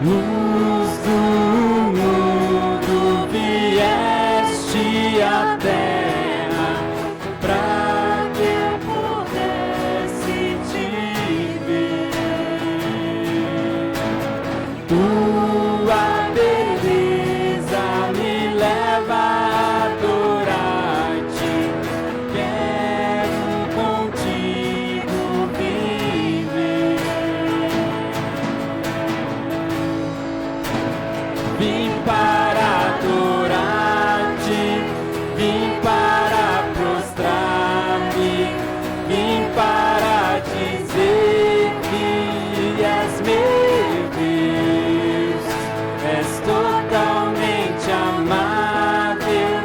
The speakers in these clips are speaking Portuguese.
Luz do mundo, vieste à terra pra que eu pudesse te ver. Tua beleza me leva a adorar-te. Quero contigo viver. Vim para adorar-te, vim para prostrar-me, vim para dizer que és meu Deus. És totalmente amável,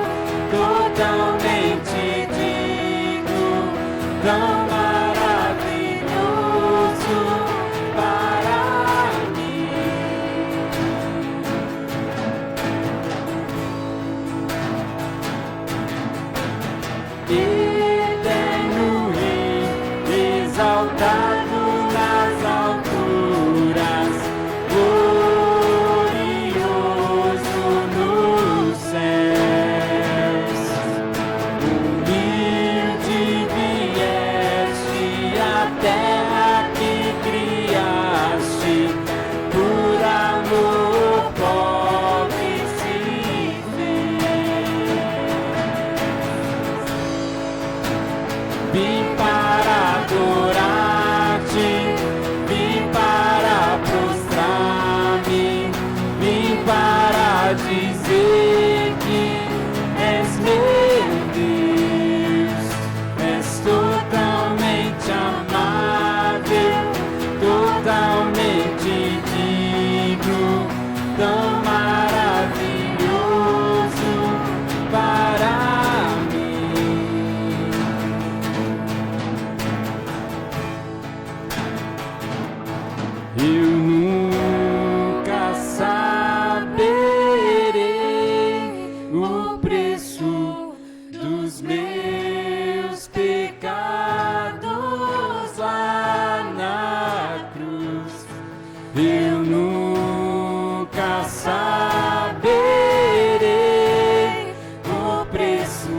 totalmente digno, tão maravilhoso para mim. Eterno Rei, exaltado nas alturas, glorioso nos céus. Humilde vieste à terra que criaste, por amor pobre se fez. Vim para adorar-te, vim para prostrar-me, vim para dizer que és meu Deus. És totalmente amável, totalmente digno, tão maravilhoso para mim. Eu nunca saberei o preço dos meus pecados lá na cruz. Eu nunca saberei o preço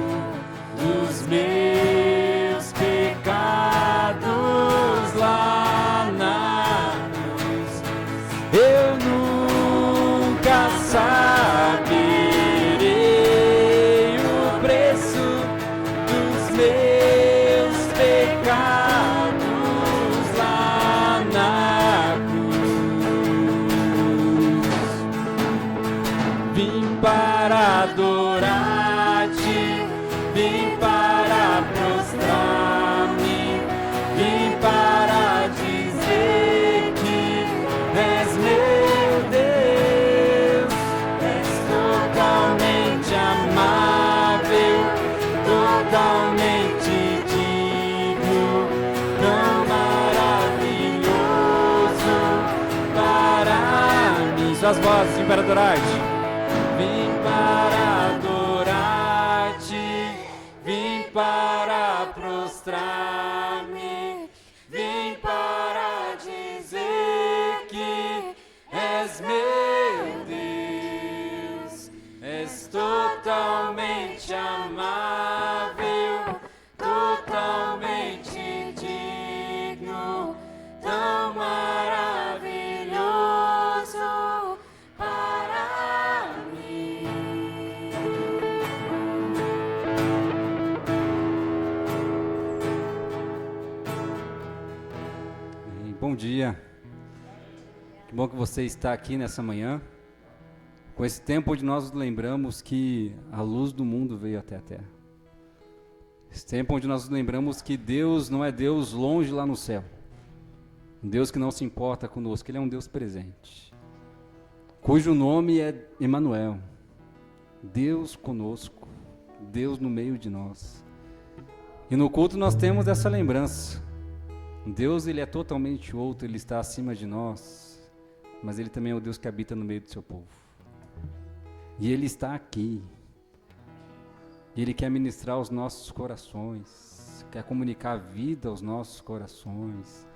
dos meus pecados lá na cruz. Eu nunca saberei o preço dos meus pecados lá na cruz. Vim para adorar-te, vim para prostrar-me, vim para dizer que és meu Deus. És totalmente amável, totalmente digno, tão maravilhoso para mim. Suas vozes, vim para adorar-te. Vim para adorar-te, vim para prostrar-me, vim para dizer que és meu Deus. És totalmente amável, totalmente digno, tão maravilhoso para mim. Bom dia. Que bom que você está aqui nessa manhã, com esse tempo onde nós nos lembramos que a luz do mundo veio até a terra. Esse tempo onde nós nos lembramos que Deus não é Deus longe lá no céu, um Deus que não se importa conosco, Ele é um Deus presente, cujo nome é Emanuel, Deus conosco, Deus no meio de nós. E no culto nós temos essa lembrança. Deus, Ele é totalmente outro, Ele está acima de nós, mas Ele também é o Deus que habita no meio do seu povo. E Ele está aqui. E Ele quer ministrar aos nossos corações, quer comunicar vida aos nossos corações.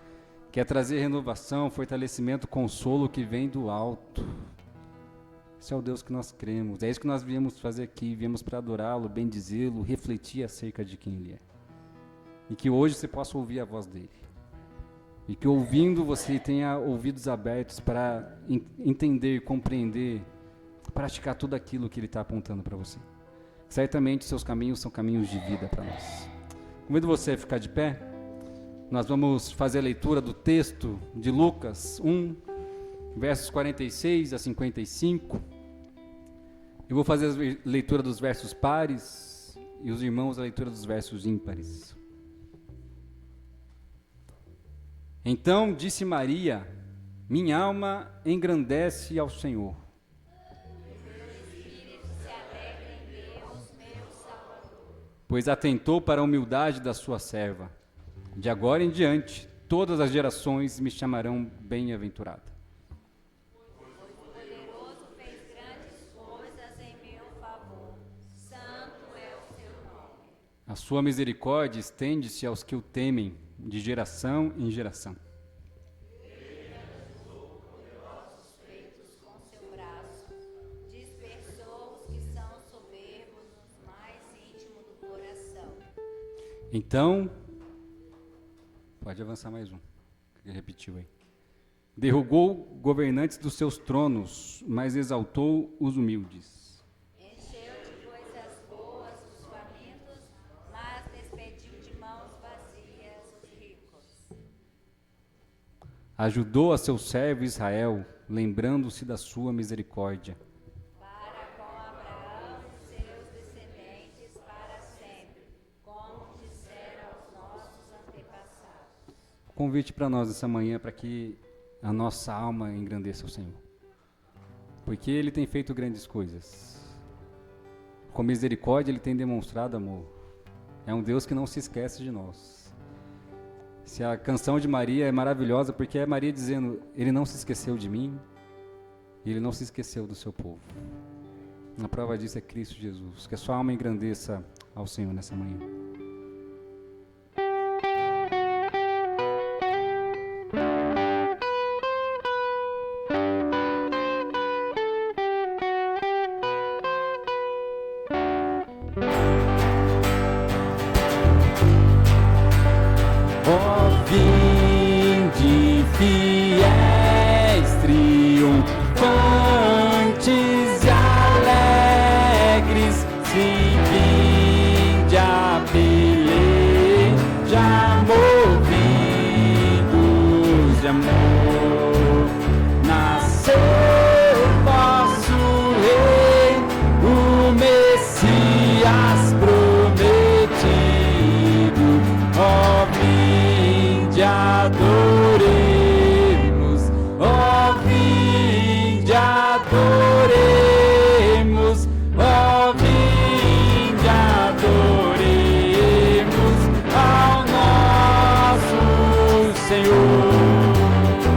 quer trazer renovação, fortalecimento, consolo que vem do alto. Esse é o Deus que nós cremos, é isso que nós viemos fazer aqui, viemos para adorá-lo, bendizê-lo, refletir acerca de quem Ele é. E que hoje você possa ouvir a voz dEle. E que ouvindo você tenha ouvidos abertos para entender, compreender, praticar tudo aquilo que Ele está apontando para você. Certamente seus caminhos são caminhos de vida para nós. Convido você a ficar de pé. Nós vamos fazer a leitura do texto de Lucas 1, versos 46 a 55. Eu vou fazer a leitura dos versos pares e os irmãos a leitura dos versos ímpares. Então disse Maria: minha alma engrandece ao Senhor. Pois atentou para a humildade da sua serva. De agora em diante, todas as gerações me chamarão bem-aventurada. Pois o poderoso fez grandes coisas em meu favor. Santo é o seu nome. A sua misericórdia estende-se aos que o temem, de geração em geração. Ele realizou poderosos feitos com seu braço. Dispersou os que são soberbos nos mais íntimos do coração. Então, pode avançar mais um, que repetiu aí. Derrubou governantes dos seus tronos, mas exaltou os humildes. Encheu de coisas boas os famintos, mas despediu de mãos vazias os ricos. Ajudou a seu servo Israel, lembrando-se da sua misericórdia. Para com Abraão e seus descendentes para sempre, como dissera aos nossos antepassados. Convite para nós essa manhã para que a nossa alma engrandeça o Senhor. Porque Ele tem feito grandes coisas. Com misericórdia Ele tem demonstrado amor. É um Deus que não se esquece de nós. Se a canção de Maria é maravilhosa, porque é Maria dizendo: Ele não se esqueceu de mim, e Ele não se esqueceu do seu povo. A prova disso é Cristo Jesus. Que a sua alma engrandeça ao Senhor nessa manhã. Vinde, fiéis, triunfantes e alegres, seguinde a peleja, movidos de amor. Nasceu vosso Rei, o Messias prometido. Ó, vinde, adoremos, ó, vinde, adoremos, ó, vinde, adoremos ao nosso Senhor.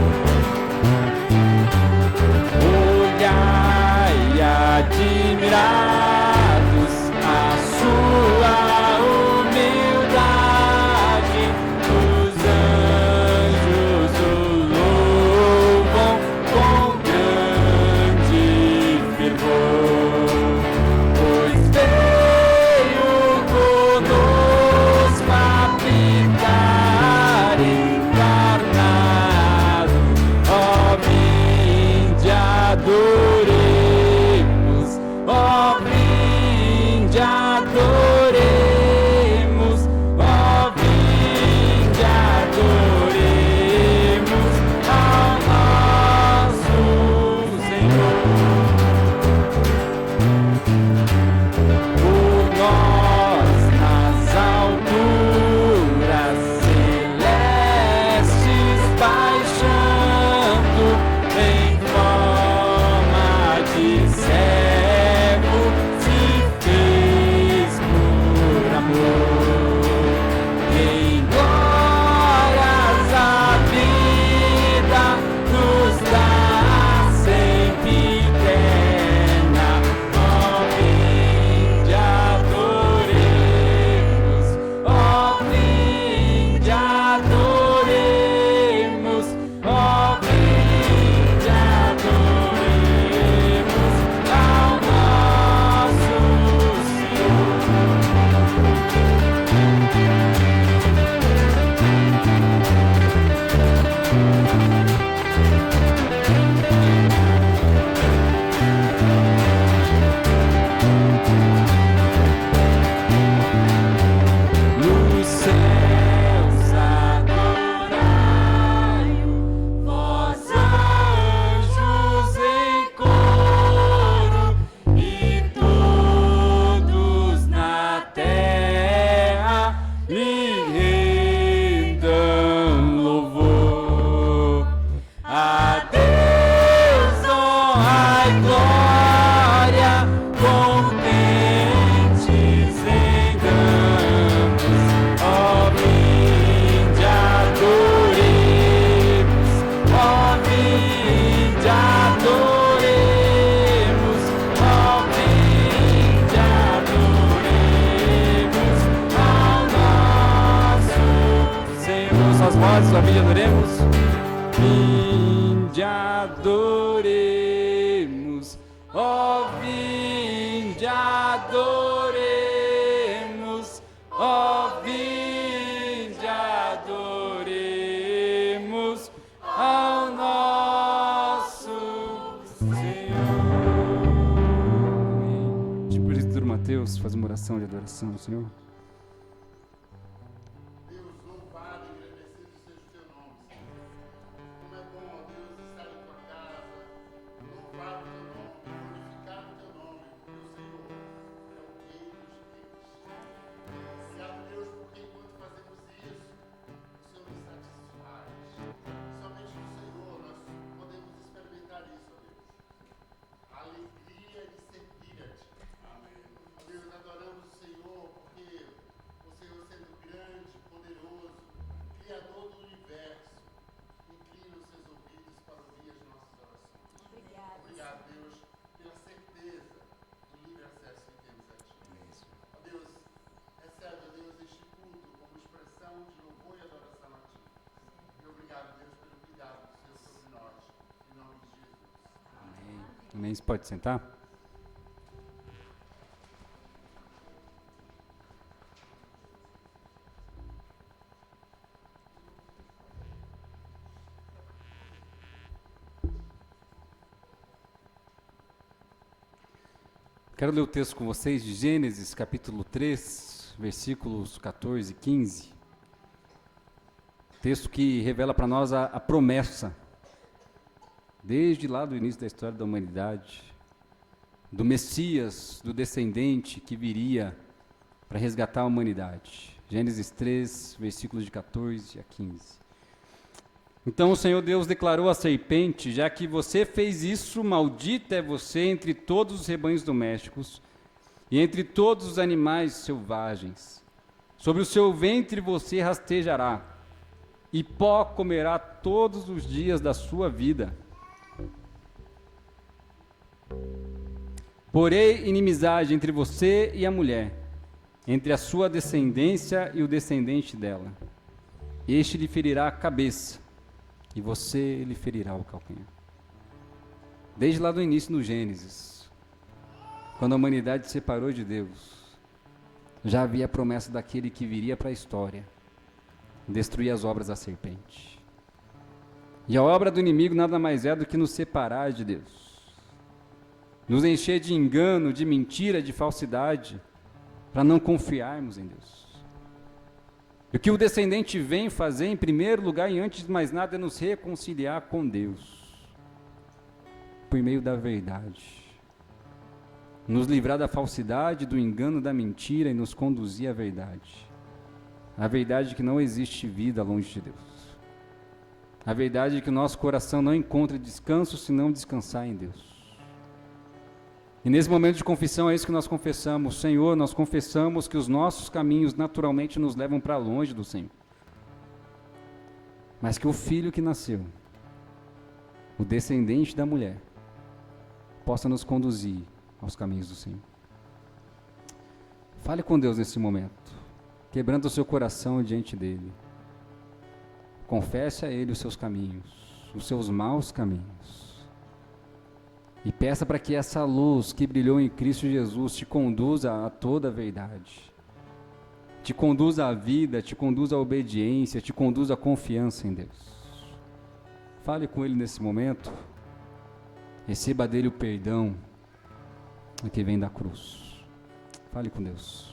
lhe rendam louvor. A Deus honra e glória, contentes rendamos. Ó, vinde adoremos, ó, vinde adoremos, ó, vinde adoremos ao nosso Senhor. Suas vozes, ó, vinde adoremos. Vinde adoremos, ó, vinde adoremos, ó, vinde adoremos ao nosso Senhor. Tipo isso, do Mateus, faz uma oração de adoração ao Senhor. Amém. Você pode sentar? Quero ler o texto com vocês de Gênesis, capítulo 3, versículos 14 e 15. Texto que revela para nós a promessa, desde lá do início da história da humanidade, do Messias, do descendente que viria para resgatar a humanidade. Gênesis 3, versículos de 14 a 15. Então o Senhor Deus declarou à serpente: já que você fez isso, maldita é você entre todos os rebanhos domésticos e entre todos os animais selvagens. Sobre o seu ventre você rastejará, e pó comerá todos os dias da sua vida. Porém, inimizade entre você e a mulher, entre a sua descendência e o descendente dela. Este lhe ferirá a cabeça, e você lhe ferirá o calcanhar. Desde lá do início no Gênesis, quando a humanidade se separou de Deus, já havia a promessa daquele que viria para a história, destruir as obras da serpente. E a obra do inimigo nada mais é do que nos separar de Deus, nos encher de engano, de mentira, de falsidade, para não confiarmos em Deus. E o que o descendente vem fazer, em primeiro lugar e antes de mais nada, é nos reconciliar com Deus, por meio da verdade. Nos livrar da falsidade, do engano, da mentira e nos conduzir à verdade. A verdade é que não existe vida longe de Deus. A verdade é que o nosso coração não encontra descanso se não descansar em Deus. E nesse momento de confissão é isso que nós confessamos. Senhor, nós confessamos que os nossos caminhos naturalmente nos levam para longe do Senhor. Mas que o filho que nasceu, o descendente da mulher, possa nos conduzir aos caminhos do Senhor. Fale com Deus nesse momento, quebrando o seu coração diante dele. Confesse a ele os seus caminhos, os seus maus caminhos. E peça para que essa luz que brilhou em Cristo Jesus te conduza a toda a verdade. Te conduza à vida, te conduza à obediência, te conduza à confiança em Deus. Fale com Ele nesse momento. Receba dele o perdão que vem da cruz. Fale com Deus.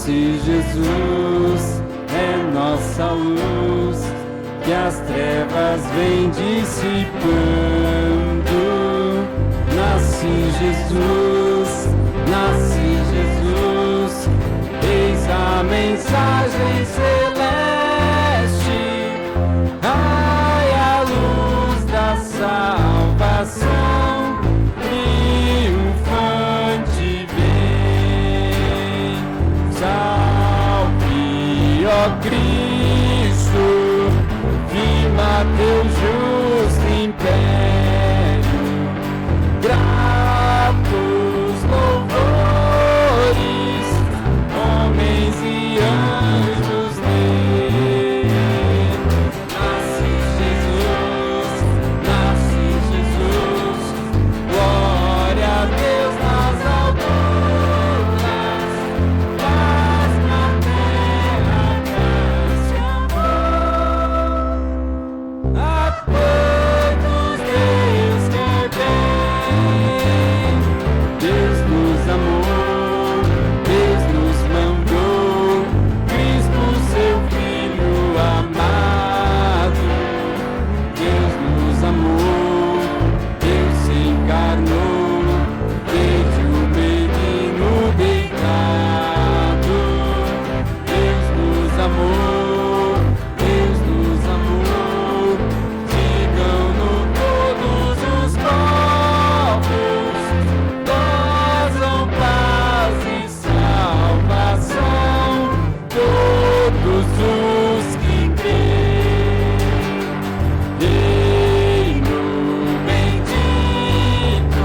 Nasce Jesus, é nossa luz, que as trevas vêm dissipando. Nasce Jesus, eis a mensagem celeste, ai a luz da salvação, triunfante vem. Salve, ó Cristo, firma teu justo império, gratos louvores, homens e anjos dele. Nasce Jesus, glória a Deus nas alturas, paz na terra, graça e amor. A quantos Deus quer bem, Deus nos amou, Deus nos mandou, Cristo seu Filho amado. Deus nos amou, Deus se encarnou, desde o menino deitado. Deus nos amou, digam-no todos os povos, gozam paz e salvação, todos os que creem. Reino bendito,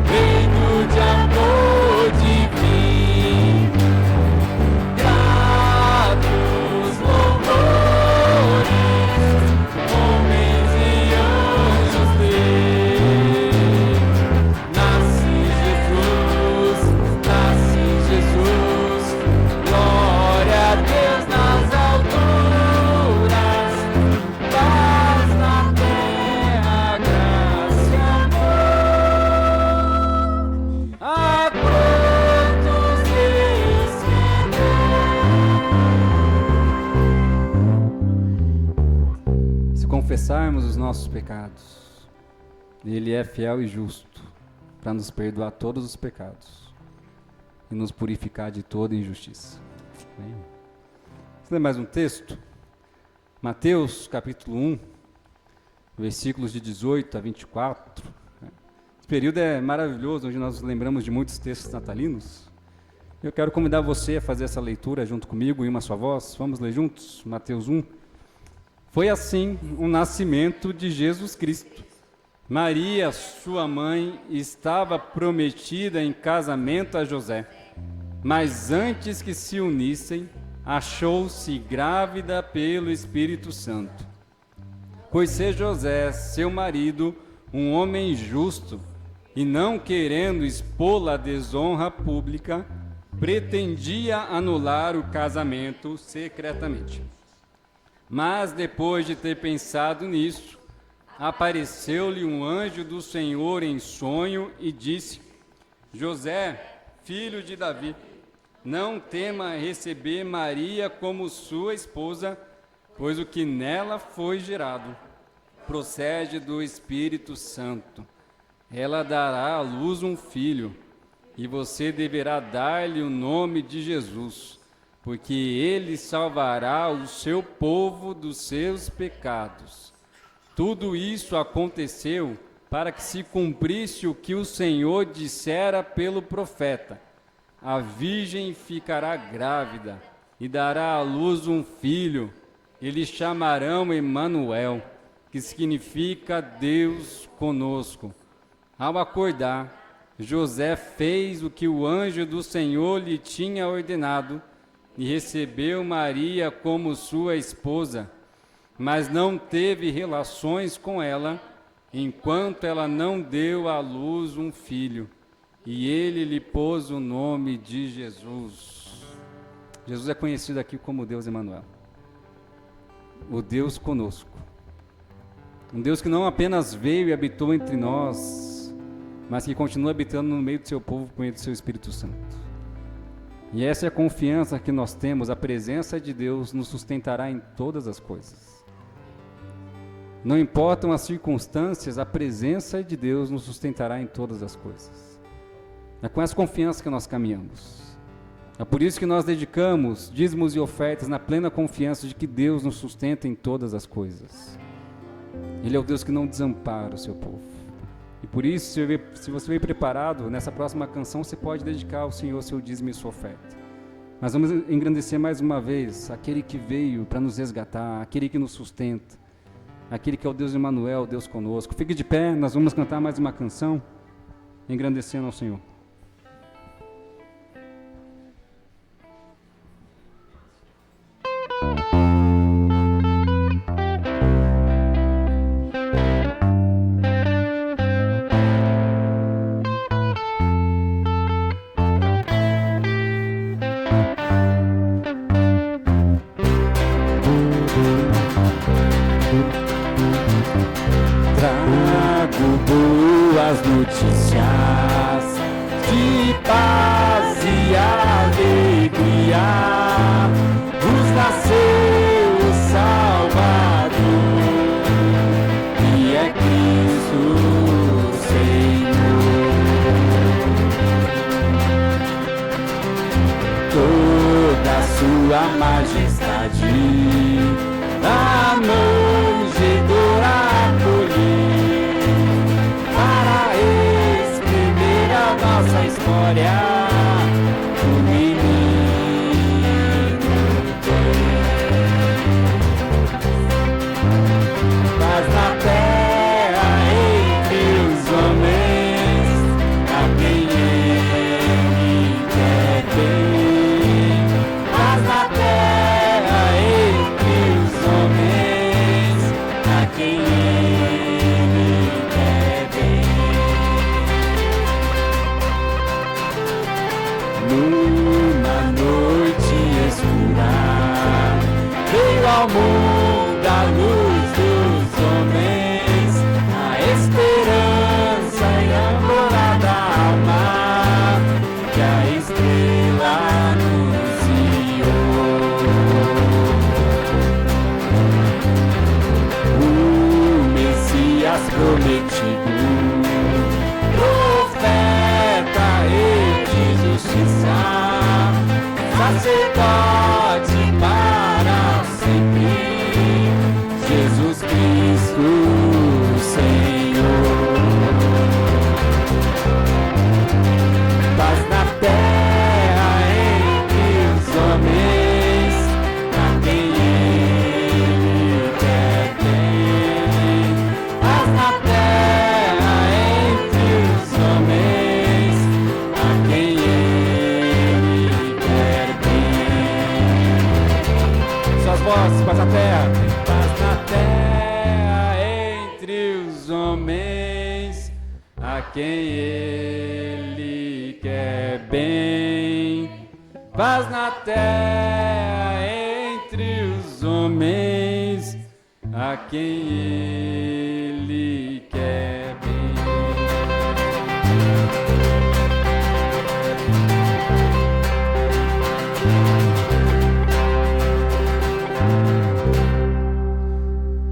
reino de amor divino, gratos louvores, homens e anjos dele. Nasce Jesus, glória a Deus nas alturas, paz na terra, graça e amor. A quantos Deus quer. Se confessarmos os nossos pecados, Ele é fiel e justo para nos perdoar todos os pecados e nos purificar de toda injustiça. Amém? Vamos ler mais um texto? Mateus capítulo 1, versículos de 18 a 24. Esse período é maravilhoso, onde nós lembramos de muitos textos natalinos. Eu quero convidar você a fazer essa leitura junto comigo em uma só voz. Vamos ler juntos? Mateus 1. Foi assim o nascimento de Jesus Cristo. Maria, sua mãe, estava prometida em casamento a José, mas antes que se unissem, achou-se grávida pelo Espírito Santo. Pois ser José, seu marido, um homem justo, e não querendo expô-la à desonra pública, pretendia anular o casamento secretamente. Mas depois de ter pensado nisso, apareceu-lhe um anjo do Senhor em sonho e disse: José, filho de Davi, não tema receber Maria como sua esposa, pois o que nela foi gerado procede do Espírito Santo. Ela dará à luz um filho, e você deverá dar-lhe o nome de Jesus, porque ele salvará o seu povo dos seus pecados. Tudo isso aconteceu para que se cumprisse o que o Senhor dissera pelo profeta: a virgem ficará grávida e dará à luz um filho, e lhe chamarão Emanuel, que significa Deus conosco. Ao acordar, José fez o que o anjo do Senhor lhe tinha ordenado e recebeu Maria como sua esposa, mas não teve relações com ela, enquanto ela não deu à luz um filho, e ele lhe pôs o nome de Jesus. Jesus é conhecido aqui como Deus Emanuel, o Deus conosco. Um Deus que não apenas veio e habitou entre nós, mas que continua habitando no meio do seu povo por meio do seu Espírito Santo. E essa é a confiança que nós temos, a presença de Deus nos sustentará em todas as coisas. Não importam as circunstâncias, a presença de Deus nos sustentará em todas as coisas. É com essa confiança que nós caminhamos. É por isso que nós dedicamos dízimos e ofertas na plena confiança de que Deus nos sustenta em todas as coisas. Ele é o Deus que não desampara o seu povo. E por isso, se você veio preparado, nessa próxima canção você pode dedicar ao Senhor seu dízimo e sua oferta. Mas vamos engrandecer mais uma vez aquele que veio para nos resgatar, aquele que nos sustenta, aquele que é o Deus Emmanuel, Deus conosco. Fique de pé, nós vamos cantar mais uma canção, engrandecendo ao Senhor. Trago boas notícias de paz e alegria. Nos nasceu o Salvador, que é Cristo Senhor. Toda a sua majestade a manjedoura acolher, para escrever a nossa história. O menino paz na terra entre os homens, a quem ele quer bem. Paz na terra entre os homens, a quem ele quer bem. Numa noite escura veio ao mundo a luz dos homens, a esperança e a glória da alma que a estrela anunciou. O Messias prometido, profeta e de justiça, sacerdote para sempre, Jesus Cristo Senhor. Paz na terra entre os homens, a quem ele quer bem. Paz na terra entre os homens, a quem ele quer bem. Suas vozes, paz na terra. Paz na terra entre os homens, a quem ele quer bem. Paz na terra entre os homens, a quem ele quer bem.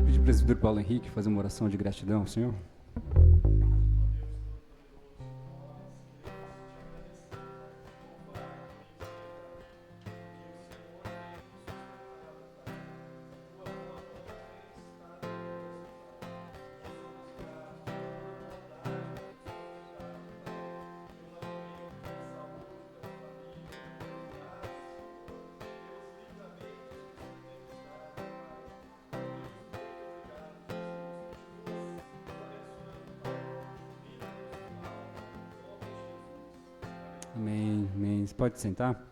Pedir para o presbítero Paulo Henrique fazer uma oração de gratidão ao Senhor. Amém, amém. Você pode sentar?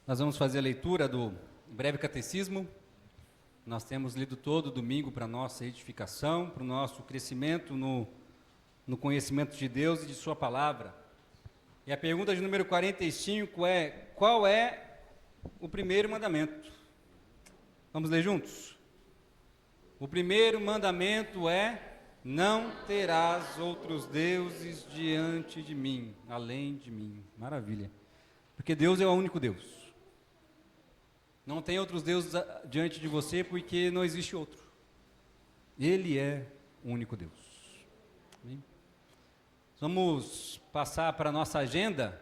Nós vamos fazer a leitura do breve catecismo. Nós temos lido todo domingo para a nossa edificação, para o nosso crescimento no conhecimento de Deus e de sua palavra. E a pergunta de número 45 é: qual é o primeiro mandamento? Vamos ler juntos? O primeiro mandamento é: não terás outros deuses diante de mim, além de mim. Maravilha. Porque Deus é o único Deus. Não tem outros deuses diante de você porque não existe outro. Ele é o único Deus. Amém? Vamos passar para a nossa agenda,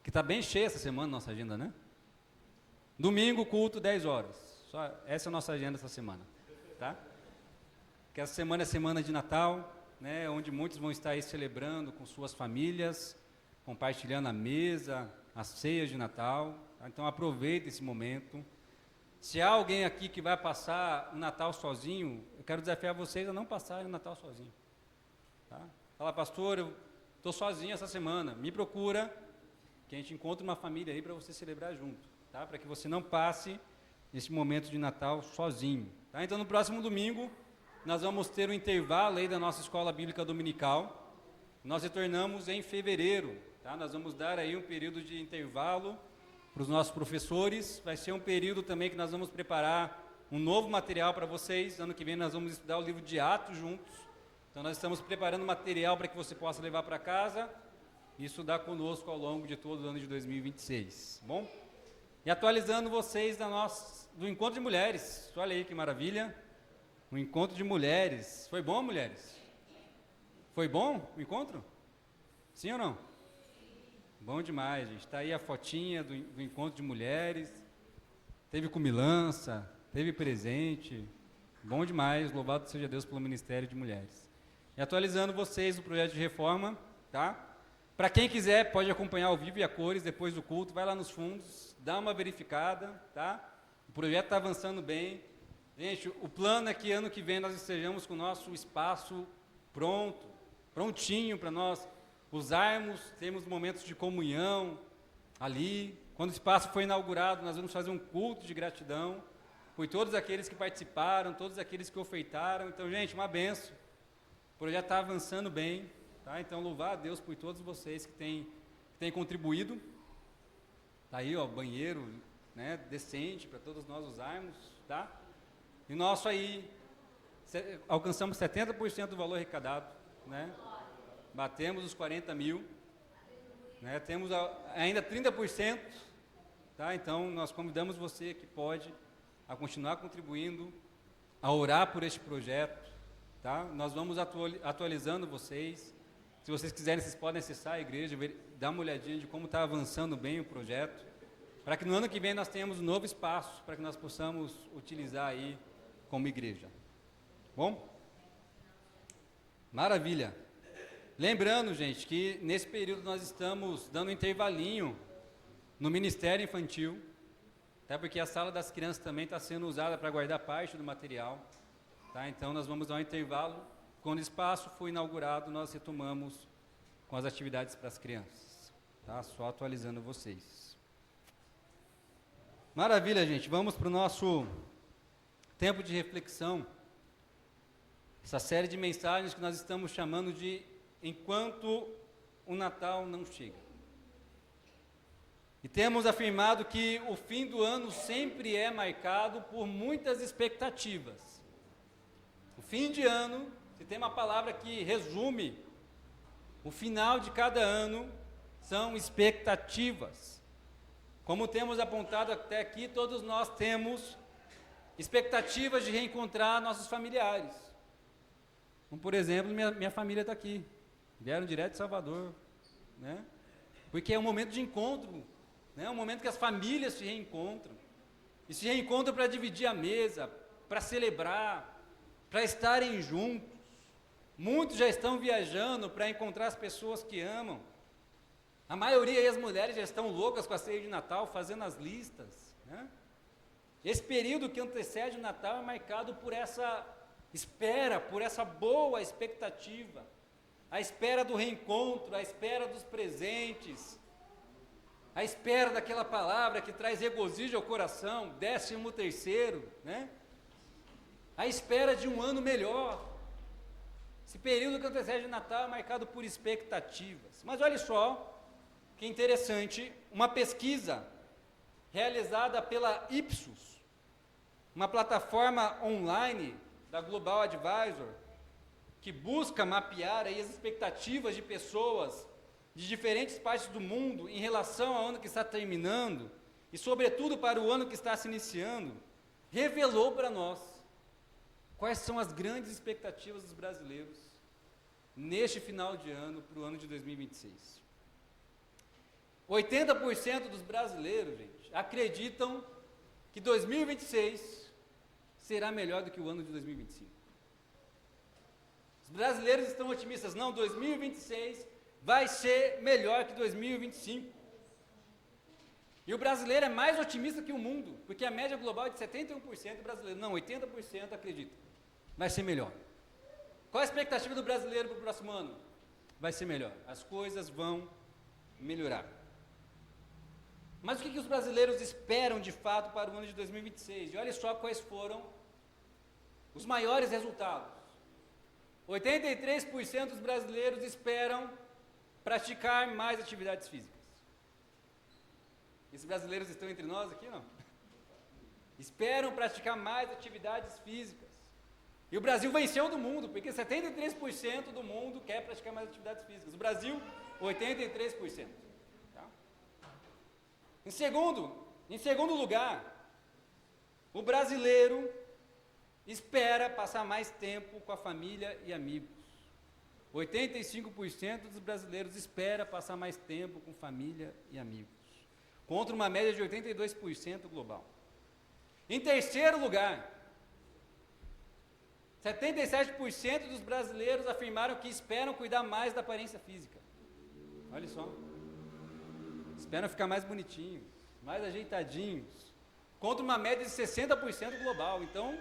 que está bem cheia essa semana, nossa agenda, né? Domingo, culto, 10 horas. Só essa é a nossa agenda essa semana, tá? Que essa semana é semana de Natal, né? Onde muitos vão estar aí celebrando com suas famílias, compartilhando a mesa, as ceias de Natal. Então aproveite esse momento. Se há alguém aqui que vai passar o Natal sozinho, eu quero desafiar vocês a não passarem o Natal sozinho. Tá? Fala, pastor, eu estou sozinho essa semana, me procura, que a gente encontre uma família aí para você celebrar junto, tá? Para que você não passe esse momento de Natal sozinho. Tá? Então no próximo domingo, nós vamos ter um intervalo aí da nossa escola bíblica dominical. Nós retornamos em fevereiro, tá? Nós vamos dar aí um período de intervalo para os nossos professores. Vai ser um período também que nós vamos preparar um novo material para vocês. Ano que vem nós vamos estudar o livro de Atos juntos. Então nós estamos preparando material para que você possa levar para casa e estudar conosco ao longo de todo o ano de 2026, bom? E atualizando vocês do encontro de mulheres. Olha aí que maravilha, o encontro de mulheres. Foi bom, mulheres? Foi bom o encontro? Sim ou não? Bom demais, gente. Está aí a fotinha do encontro de mulheres. Teve comilança, teve presente. Bom demais, louvado seja Deus pelo Ministério de Mulheres. E atualizando vocês o projeto de reforma, tá? Para quem quiser, pode acompanhar ao vivo e a cores depois do culto. Vai lá nos fundos, dá uma verificada, tá? O projeto está avançando bem. Gente, o plano é que ano que vem nós estejamos com o nosso espaço prontinho para nós usarmos, temos momentos de comunhão ali. Quando o espaço foi inaugurado, nós vamos fazer um culto de gratidão por todos aqueles que participaram, todos aqueles que ofertaram. Então, gente, uma benção. O projeto está avançando bem, tá? Então, louvar a Deus por todos vocês que têm contribuído. Está aí, ó, banheiro, né, decente para todos nós usarmos, tá? E nosso aí, alcançamos 70% do valor arrecadado, né? Batemos os 40 mil, né? Temos ainda 30%, tá? Então nós convidamos você que pode a continuar contribuindo, a orar por este projeto, tá? Nós vamos atualizando vocês. Se vocês quiserem, vocês podem acessar a igreja, dar uma olhadinha de como está avançando bem o projeto, para que no ano que vem nós tenhamos um novo espaço, para que nós possamos utilizar aí como igreja. Bom? Maravilha! Lembrando, gente, que nesse período nós estamos dando um intervalinho no Ministério Infantil, até porque a sala das crianças também está sendo usada para guardar parte do material, tá? Então nós vamos dar um intervalo. Quando o espaço for inaugurado, nós retomamos com as atividades para as crianças, tá? Só atualizando vocês. Maravilha, gente. Vamos para o nosso tempo de reflexão. Essa série de mensagens que nós estamos chamando de Enquanto o Natal não chega. E temos afirmado que o fim do ano sempre é marcado por muitas expectativas. O fim de ano, se tem uma palavra que resume o final de cada ano, são expectativas. Como temos apontado até aqui, todos nós temos expectativas de reencontrar nossos familiares. Como, por exemplo, minha família está aqui. Vieram direto de Salvador, né? Porque é um momento de encontro, né? É um momento que as famílias se reencontram. E se reencontram para dividir a mesa, para celebrar, para estarem juntos. Muitos já estão viajando para encontrar as pessoas que amam. A maioria das mulheres já estão loucas com a ceia de Natal, fazendo as listas, né? Esse período que antecede o Natal é marcado por essa espera, por essa boa expectativa. A espera do reencontro, a espera dos presentes, a espera daquela palavra que traz regozijo ao coração, 13º, né? A espera de um ano melhor. Esse período que antecede o Natal é marcado por expectativas. Mas olha só, que interessante, uma pesquisa realizada pela Ipsos, uma plataforma online da Global Advisor, que busca mapear aí as expectativas de pessoas de diferentes partes do mundo em relação ao ano que está terminando e, sobretudo, para o ano que está se iniciando, revelou para nós quais são as grandes expectativas dos brasileiros neste final de ano, para o ano de 2026. 80% dos brasileiros, gente, acreditam que 2026 será melhor do que o ano de 2025. Os brasileiros estão otimistas, não, 2026 vai ser melhor que 2025. E o brasileiro é mais otimista que o mundo, porque a média global é de 71% brasileiro, não, 80% acredita. Vai ser melhor. Qual a expectativa do brasileiro para o próximo ano? Vai ser melhor. As coisas vão melhorar. Mas o que os brasileiros esperam de fato para o ano de 2026? E olha só quais foram os maiores resultados. 83% dos brasileiros esperam praticar mais atividades físicas. Esses brasileiros estão entre nós aqui, não? Esperam praticar mais atividades físicas. E o Brasil venceu do mundo, porque 73% do mundo quer praticar mais atividades físicas. O Brasil, 83%. Tá? Em segundo lugar, o brasileiro espera passar mais tempo com a família e amigos. 85% dos brasileiros espera passar mais tempo com família e amigos, contra uma média de 82% global. Em terceiro lugar, 77% dos brasileiros afirmaram que esperam cuidar mais da aparência física. Olha só. Esperam ficar mais bonitinhos, mais ajeitadinhos, contra uma média de 60% global. Então,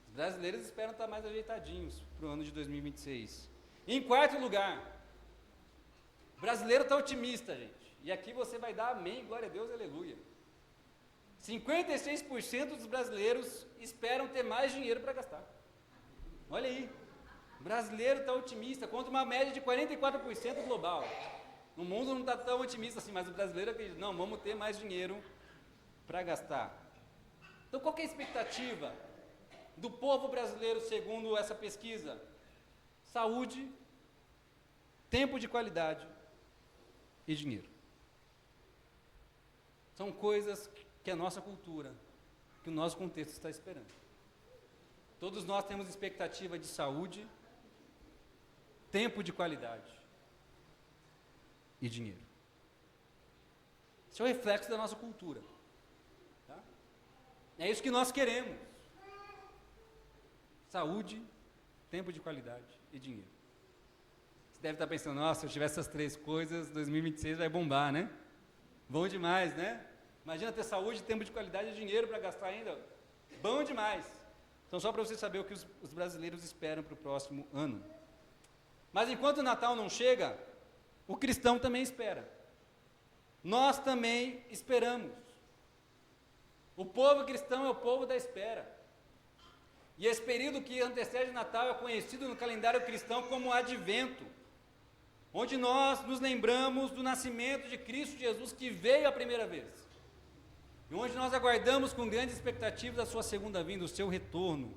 os brasileiros esperam estar mais ajeitadinhos para o ano de 2026. Em quarto lugar, o brasileiro está otimista, gente. E aqui você vai dar amém, glória a Deus, aleluia. 56% dos brasileiros esperam ter mais dinheiro para gastar. Olha aí, o brasileiro está otimista, contra uma média de 44% global. O mundo não está tão otimista assim, mas o brasileiro acredita, não, vamos ter mais dinheiro para gastar. Então, qual que é a expectativa do povo brasileiro, segundo essa pesquisa? Saúde, tempo de qualidade e dinheiro. São coisas que a nossa cultura, que o nosso contexto está esperando. Todos nós temos expectativa de saúde, tempo de qualidade e dinheiro. Isso é o reflexo da nossa cultura. Tá? É isso que nós queremos. Saúde, tempo de qualidade e dinheiro. Você deve estar pensando, nossa, se eu tiver essas três coisas, 2026 vai bombar, né? Bom demais, né? Imagina ter saúde, tempo de qualidade e dinheiro para gastar ainda. Bom demais. Então, só para você saber o que os brasileiros esperam para o próximo ano. Mas enquanto o Natal não chega, o cristão também espera. Nós também esperamos. O povo cristão é o povo da espera. E esse período que antecede o Natal é conhecido no calendário cristão como Advento, onde nós nos lembramos do nascimento de Cristo Jesus, que veio a primeira vez. E onde nós aguardamos com grandes expectativas a sua segunda vinda, o seu retorno,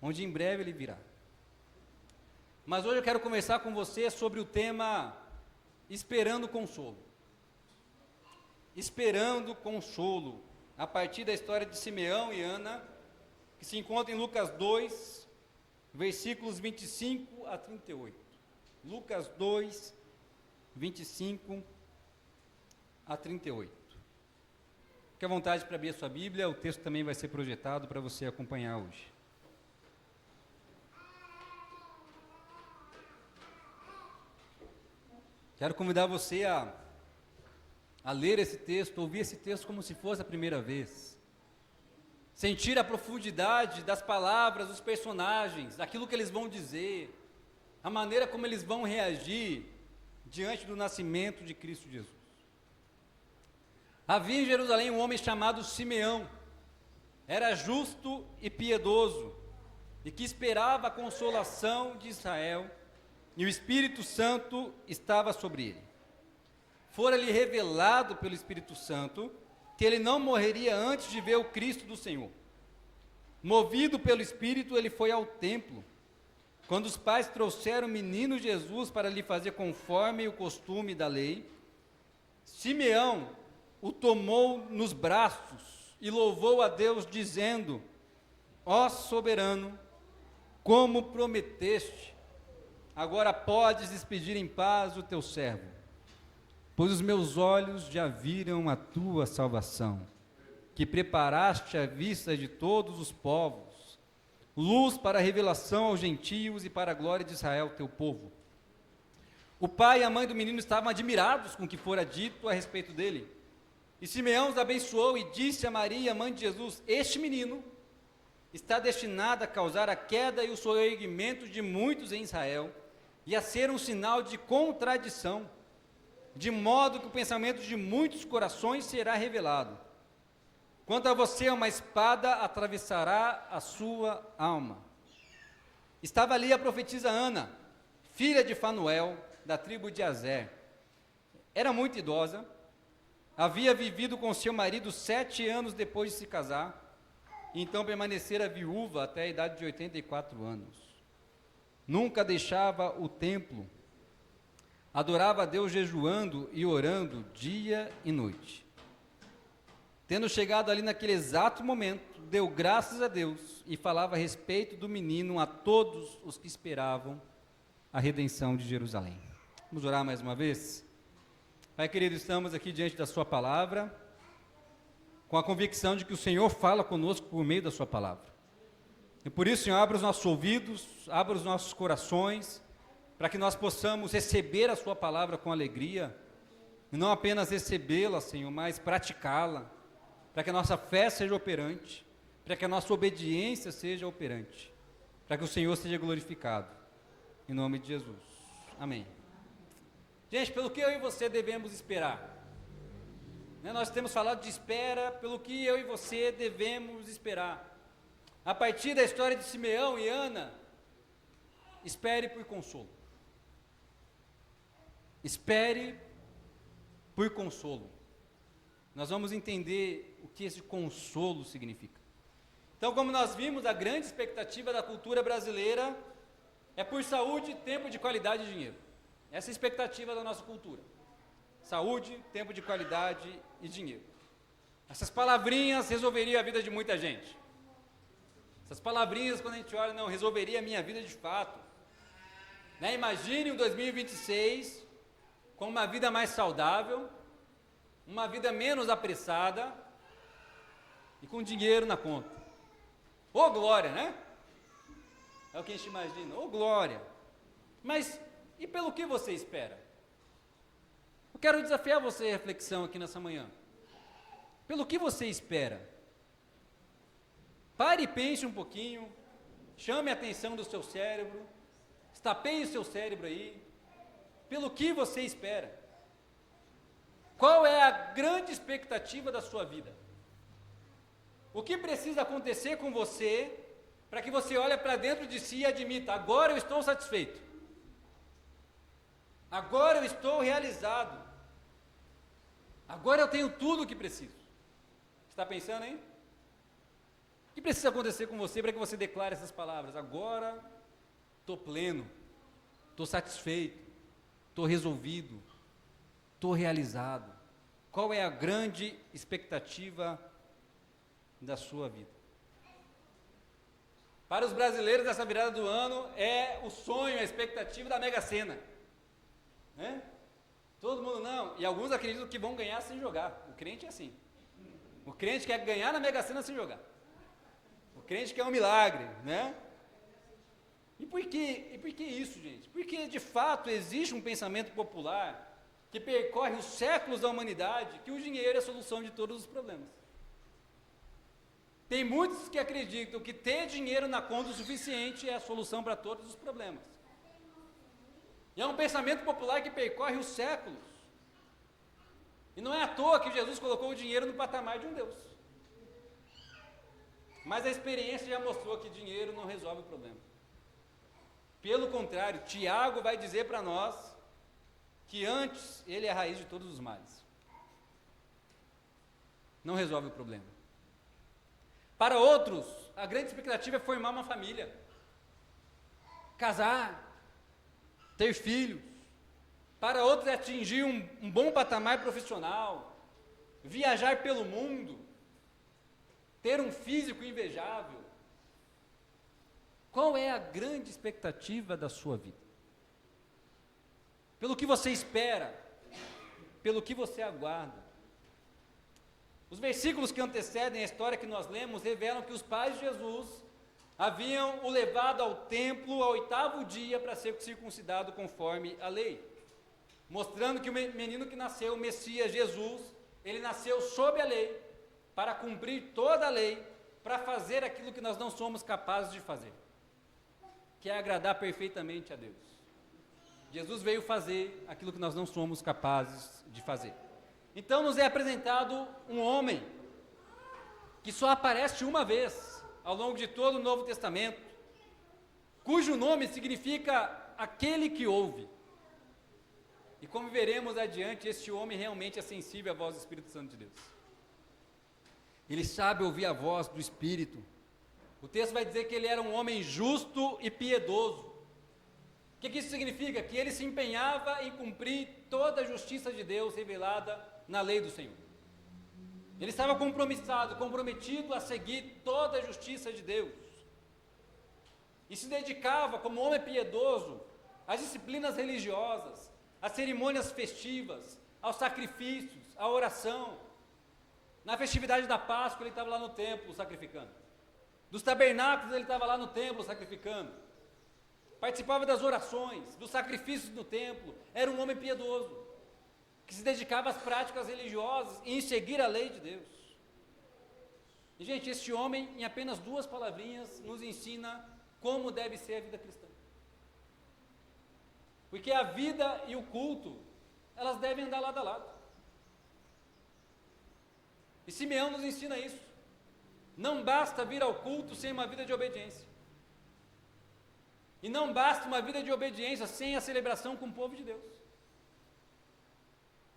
onde em breve ele virá. Mas hoje eu quero conversar com você sobre o tema Esperando Consolo. Esperando Consolo, a partir da história de Simeão e Ana, que se encontra em Lucas 2, versículos 25 a 38. Lucas 2, 25 a 38. Fique à vontade para abrir a sua Bíblia, o texto também vai ser projetado para você acompanhar hoje. Quero convidar você a ler esse texto, ouvir esse texto como se fosse a primeira vez. Sentir a profundidade das palavras dos personagens, daquilo que eles vão dizer, a maneira como eles vão reagir diante do nascimento de Cristo Jesus. Havia em Jerusalém um homem chamado Simeão. Era justo e piedoso, e que esperava a consolação de Israel, e o Espírito Santo estava sobre ele. Fora-lhe revelado pelo Espírito Santo que ele não morreria antes de ver o Cristo do Senhor. Movido pelo Espírito, ele foi ao templo. Quando os pais trouxeram o menino Jesus para lhe fazer conforme o costume da lei, Simeão o tomou nos braços e louvou a Deus, dizendo: ó soberano, como prometeste, agora podes despedir em paz o teu servo, pois os meus olhos já viram a tua salvação, que preparaste à vista de todos os povos, luz para a revelação aos gentios e para a glória de Israel, teu povo. O pai e a mãe do menino estavam admirados com o que fora dito a respeito dele. E Simeão os abençoou e disse a Maria, mãe de Jesus: este menino está destinado a causar a queda e o soerguimento de muitos em Israel, e a ser um sinal de contradição, de modo que o pensamento de muitos corações será revelado. Quanto a você, uma espada atravessará a sua alma. Estava ali a profetisa Ana, filha de Fanuel, da tribo de Azer. Era muito idosa, havia vivido com seu marido 7 anos depois de se casar, e então permanecera viúva até a idade de 84 anos. Nunca deixava o templo, adorava a Deus jejuando e orando dia e noite. Tendo chegado ali naquele exato momento, deu graças a Deus e falava a respeito do menino a todos os que esperavam a redenção de Jerusalém. Vamos orar mais uma vez? Pai querido, estamos aqui diante da sua palavra, com a convicção de que o Senhor fala conosco por meio da sua palavra. E por isso, Senhor, abra os nossos ouvidos, abra os nossos corações, para que nós possamos receber a sua palavra com alegria, e não apenas recebê-la, Senhor, mas praticá-la, para que a nossa fé seja operante, para que a nossa obediência seja operante, para que o Senhor seja glorificado, em nome de Jesus. Amém. Gente, pelo que eu e você devemos esperar? Nós temos falado de espera, pelo que eu e você devemos esperar. A partir da história de Simeão e Ana, espere por consolo. Espere por consolo. Nós vamos entender o que esse consolo significa. Então, como nós vimos, a grande expectativa da cultura brasileira é por saúde, tempo de qualidade e dinheiro. Essa é a expectativa da nossa cultura. Saúde, tempo de qualidade e dinheiro. Essas palavrinhas resolveriam a vida de muita gente. Essas palavrinhas, quando a gente olha, não, resolveria a minha vida de fato. Imagine um 2026 com uma vida mais saudável, uma vida menos apressada e com dinheiro na conta. Ô glória, né? É o que a gente imagina, ô glória. Mas e pelo que você espera? Eu quero desafiar você à reflexão aqui nessa manhã. Pelo que você espera? Pare e pense um pouquinho, chame a atenção do seu cérebro, estapeie o seu cérebro aí. Pelo que você espera? Qual é a grande expectativa da sua vida? O que precisa acontecer com você para que você olhe para dentro de si e admita: agora eu estou satisfeito. Agora eu estou realizado. Agora eu tenho tudo o que preciso. Está pensando, hein? O que precisa acontecer com você para que você declare essas palavras? Agora estou pleno, estou satisfeito, estou resolvido, estou realizado. Qual é a grande expectativa da sua vida? Para os brasileiros, essa virada do ano é o sonho, a expectativa da Mega Sena. Né? Todo mundo não, e alguns acreditam que vão ganhar sem jogar. O crente é assim. O crente quer ganhar na Mega Sena sem jogar. O crente quer um milagre, né? E por que isso, gente? Porque de fato existe um pensamento popular que percorre os séculos da humanidade que o dinheiro é a solução de todos os problemas. Tem muitos que acreditam que ter dinheiro na conta o suficiente é a solução para todos os problemas. E é um pensamento popular que percorre os séculos. E não é à toa que Jesus colocou o dinheiro no patamar de um Deus. Mas a experiência já mostrou que dinheiro não resolve o problema. Pelo contrário, Tiago vai dizer para nós que antes ele é a raiz de todos os males. Não resolve o problema. Para outros, a grande expectativa é formar uma família, casar, ter filhos. Para outros é atingir um bom patamar profissional, viajar pelo mundo, ter um físico invejável. Qual é a grande expectativa da sua vida? Pelo que você espera, pelo que você aguarda. Os versículos que antecedem a história que nós lemos revelam que os pais de Jesus haviam o levado ao templo ao 8º dia para ser circuncidado conforme a lei, mostrando que o menino que nasceu, o Messias Jesus, ele nasceu sob a lei, para cumprir toda a lei, para fazer aquilo que nós não somos capazes de fazer, que é agradar perfeitamente a Deus. Jesus veio fazer aquilo que nós não somos capazes de fazer. Então nos é apresentado um homem que só aparece uma vez ao longo de todo o Novo Testamento, cujo nome significa aquele que ouve. E como veremos adiante, este homem realmente é sensível à voz do Espírito Santo de Deus. Ele sabe ouvir a voz do Espírito. O texto vai dizer que ele era um homem justo e piedoso. O que isso significa? Que ele se empenhava em cumprir toda a justiça de Deus revelada na lei do Senhor. Ele estava comprometido a seguir toda a justiça de Deus. E se dedicava, como homem piedoso, às disciplinas religiosas, às cerimônias festivas, aos sacrifícios, à oração. Na festividade da Páscoa ele estava lá no templo sacrificando. Dos tabernáculos ele estava lá no templo sacrificando. Participava das orações, dos sacrifícios no templo. Era um homem piedoso, que se dedicava às práticas religiosas e em seguir a lei de Deus. E, gente, este homem, em apenas 2 palavrinhas, nos ensina como deve ser a vida cristã. Porque a vida e o culto, elas devem andar lado a lado. E Simeão nos ensina isso. Não basta vir ao culto sem uma vida de obediência. E não basta uma vida de obediência sem a celebração com o povo de Deus.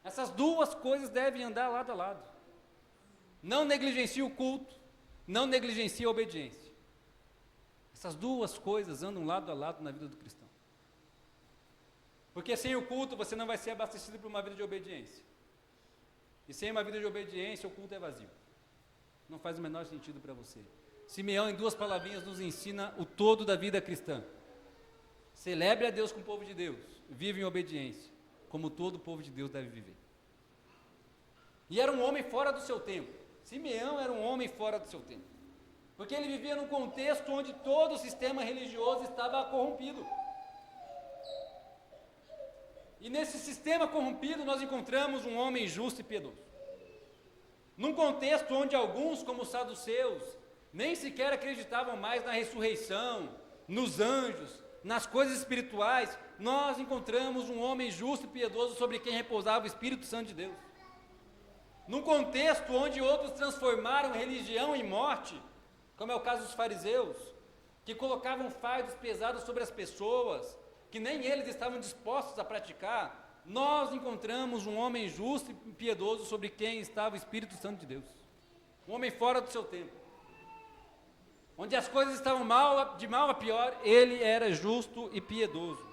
Essas 2 coisas devem andar lado a lado. Não negligencie o culto, não negligencie a obediência. Essas 2 coisas andam lado a lado na vida do cristão. Porque sem o culto você não vai ser abastecido por uma vida de obediência. E sem uma vida de obediência o culto é vazio. Não faz o menor sentido para você. Simeão, em 2 palavrinhas, nos ensina o todo da vida cristã. Celebre a Deus com o povo de Deus. Vive em obediência, como todo o povo de Deus deve viver. E era um homem fora do seu tempo. Simeão era um homem fora do seu tempo. Porque ele vivia num contexto onde todo o sistema religioso estava corrompido. E nesse sistema corrompido nós encontramos um homem justo e piedoso. Num contexto onde alguns, como os saduceus, nem sequer acreditavam mais na ressurreição, nos anjos, nas coisas espirituais, nós encontramos um homem justo e piedoso sobre quem repousava o Espírito Santo de Deus. Num contexto onde outros transformaram religião em morte, como é o caso dos fariseus, que colocavam fardos pesados sobre as pessoas, que nem eles estavam dispostos a praticar, nós encontramos um homem justo e piedoso sobre quem estava o Espírito Santo de Deus. Um homem fora do seu tempo. Onde as coisas estavam de mal a pior, ele era justo e piedoso.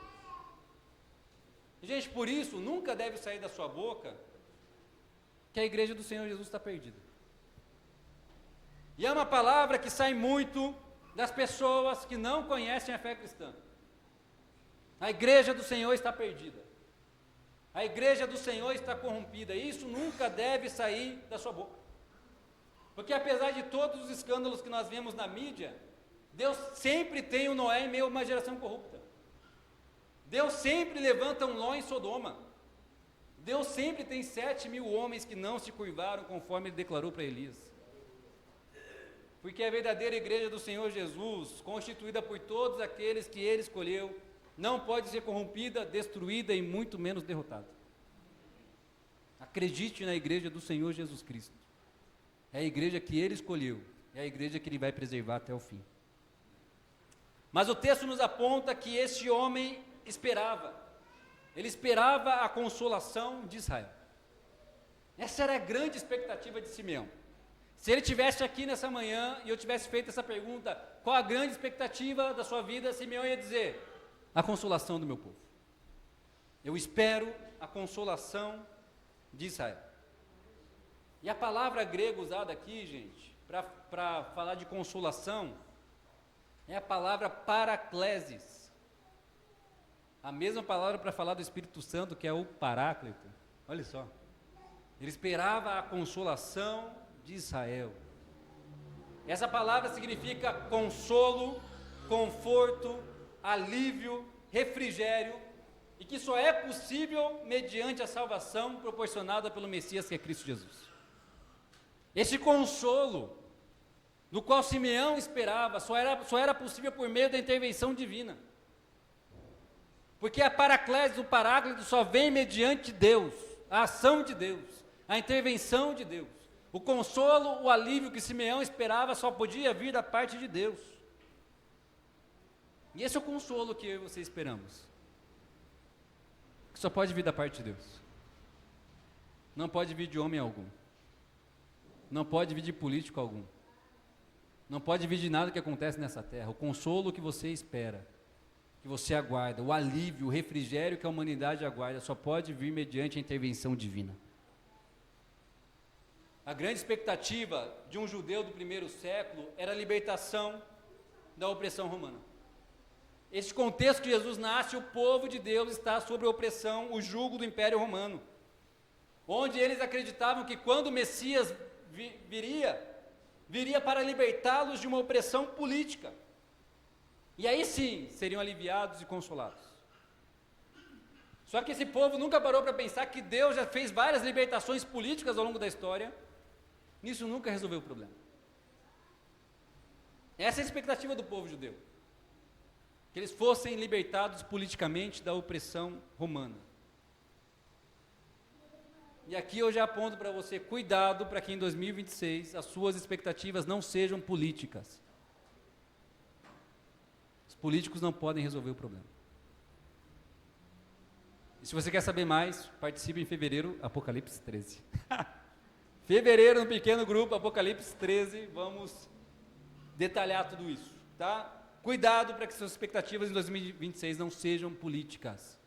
Gente, por isso, nunca deve sair da sua boca que a igreja do Senhor Jesus está perdida. E é uma palavra que sai muito das pessoas que não conhecem a fé cristã. A igreja do Senhor está perdida. A igreja do Senhor está corrompida. Isso nunca deve sair da sua boca. Porque apesar de todos os escândalos que nós vemos na mídia, Deus sempre tem um Noé em meio a uma geração corrupta. Deus sempre levanta um Ló em Sodoma. Deus sempre tem 7.000 homens que não se curvaram conforme ele declarou para Elias. Porque a verdadeira igreja do Senhor Jesus, constituída por todos aqueles que ele escolheu, não pode ser corrompida, destruída e muito menos derrotada. Acredite na igreja do Senhor Jesus Cristo. É a igreja que Ele escolheu, é a igreja que Ele vai preservar até o fim. Mas o texto nos aponta que este homem esperava. Ele esperava a consolação de Israel. Essa era a grande expectativa de Simeão. Se ele estivesse aqui nessa manhã e eu tivesse feito essa pergunta, qual a grande expectativa da sua vida, Simeão ia dizer: a consolação do meu povo. Eu espero a consolação de Israel. E a palavra grega usada aqui, gente, para falar de consolação, é a palavra paraclesis. A mesma palavra para falar do Espírito Santo, que é o Paráclito. Olha só. Ele esperava a consolação de Israel. Essa palavra significa consolo, conforto, alívio, refrigério, e que só é possível mediante a salvação proporcionada pelo Messias, que é Cristo Jesus. Esse consolo, do qual Simeão esperava, só era possível por meio da intervenção divina. Porque a paraclese, o paráclito, só vem mediante Deus, a ação de Deus, a intervenção de Deus. O consolo, o alívio que Simeão esperava só podia vir da parte de Deus. E esse é o consolo que eu e você esperamos. Que só pode vir da parte de Deus. Não pode vir de homem algum. Não pode vir de político algum. Não pode vir de nada que acontece nessa terra. O consolo que você espera, que você aguarda, o alívio, o refrigério que a humanidade aguarda, só pode vir mediante a intervenção divina. A grande expectativa de um judeu do primeiro século era a libertação da opressão romana. Esse contexto que Jesus nasce, o povo de Deus está sob a opressão, o jugo do Império Romano, onde eles acreditavam que quando o Messias viria para libertá-los de uma opressão política. E aí sim, seriam aliviados e consolados. Só que esse povo nunca parou para pensar que Deus já fez várias libertações políticas ao longo da história. Nisso nunca resolveu o problema. Essa é a expectativa do povo judeu. Que eles fossem libertados politicamente da opressão romana. E aqui eu já aponto para você, cuidado para que em 2026 as suas expectativas não sejam políticas. Os políticos não podem resolver o problema. E se você quer saber mais, participe em fevereiro, Apocalipse 13. Fevereiro, no pequeno grupo, Apocalipse 13, vamos detalhar tudo isso, tá? Cuidado para que suas expectativas em 2026 não sejam políticas.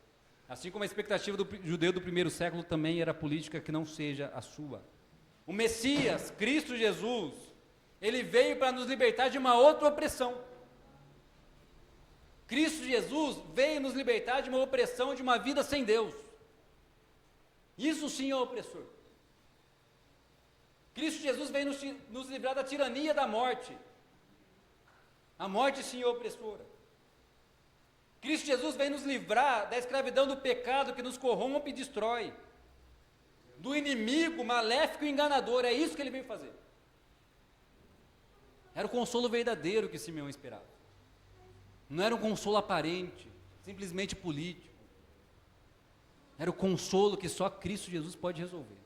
Assim como a expectativa do judeu do primeiro século também era política, que não seja a sua. O Messias, Cristo Jesus, ele veio para nos libertar de uma outra opressão. Cristo Jesus veio nos libertar de uma opressão, de uma vida sem Deus. Isso sim é opressor. Cristo Jesus veio nos livrar da tirania da morte. A morte sim é opressora. Cristo Jesus veio nos livrar da escravidão do pecado que nos corrompe e destrói. Do inimigo maléfico e enganador. É isso que ele veio fazer. Era o consolo verdadeiro que Simeão esperava. Não era um consolo aparente, simplesmente político. Era o consolo que só Cristo Jesus pode resolver.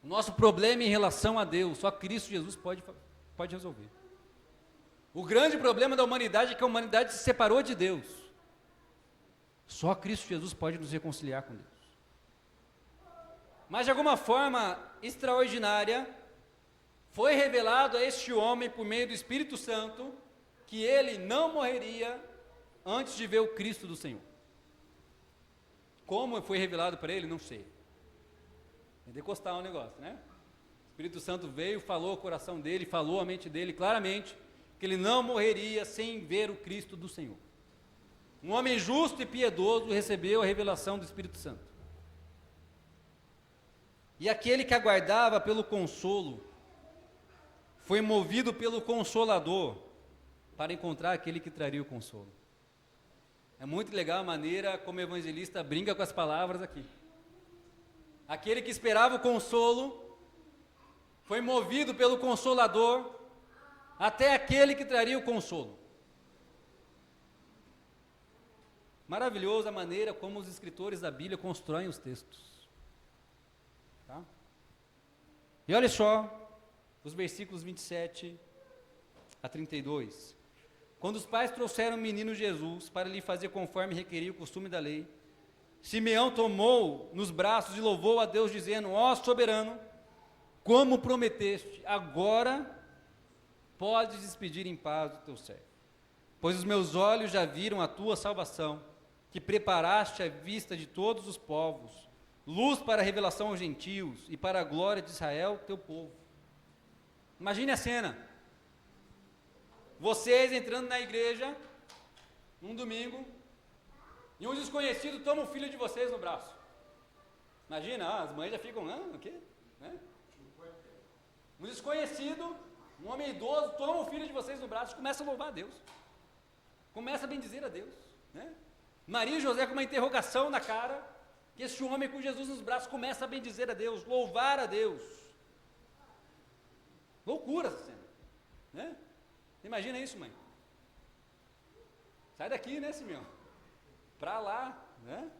O nosso problema em relação a Deus, só Cristo Jesus pode resolver. O grande problema da humanidade é que a humanidade se separou de Deus. Só Cristo Jesus pode nos reconciliar com Deus. Mas de alguma forma extraordinária, foi revelado a este homem, por meio do Espírito Santo, que ele não morreria antes de ver o Cristo do Senhor. Como foi revelado para ele, não sei. Pentecostal o negócio, né? O Espírito Santo veio, falou ao coração dele, falou à mente dele claramente, que ele não morreria sem ver o Cristo do Senhor. Um homem justo e piedoso recebeu a revelação do Espírito Santo. E aquele que aguardava pelo consolo, foi movido pelo Consolador, para encontrar aquele que traria o consolo. É muito legal a maneira como o evangelista brinca com as palavras aqui. Aquele que esperava o consolo, foi movido pelo Consolador, até aquele que traria o consolo. Maravilhosa a maneira como os escritores da Bíblia constroem os textos. Tá? E olha só, os versículos 27 a 32. Quando os pais trouxeram o menino Jesus para lhe fazer conforme requeria o costume da lei, Simeão tomou nos braços e louvou a Deus, dizendo: ó soberano, como prometeste, agora podes despedir em paz o teu servo. Pois os meus olhos já viram a tua salvação, que preparaste à vista de todos os povos, luz para a revelação aos gentios e para a glória de Israel, teu povo. Imagine a cena. Vocês entrando na igreja, num domingo, e um desconhecido toma o filho de vocês no braço. Imagina, as mães já ficam, o quê? Né? Um desconhecido, um homem idoso, toma o filho de vocês no braço e começa a louvar a Deus. Começa a bendizer a Deus. Né? Maria e José com uma interrogação na cara, que esse homem com Jesus nos braços começa a bendizer a Deus, louvar a Deus. Loucura essa cena. Né? Imagina isso, mãe. Sai daqui, né, Simeão? Para lá, né?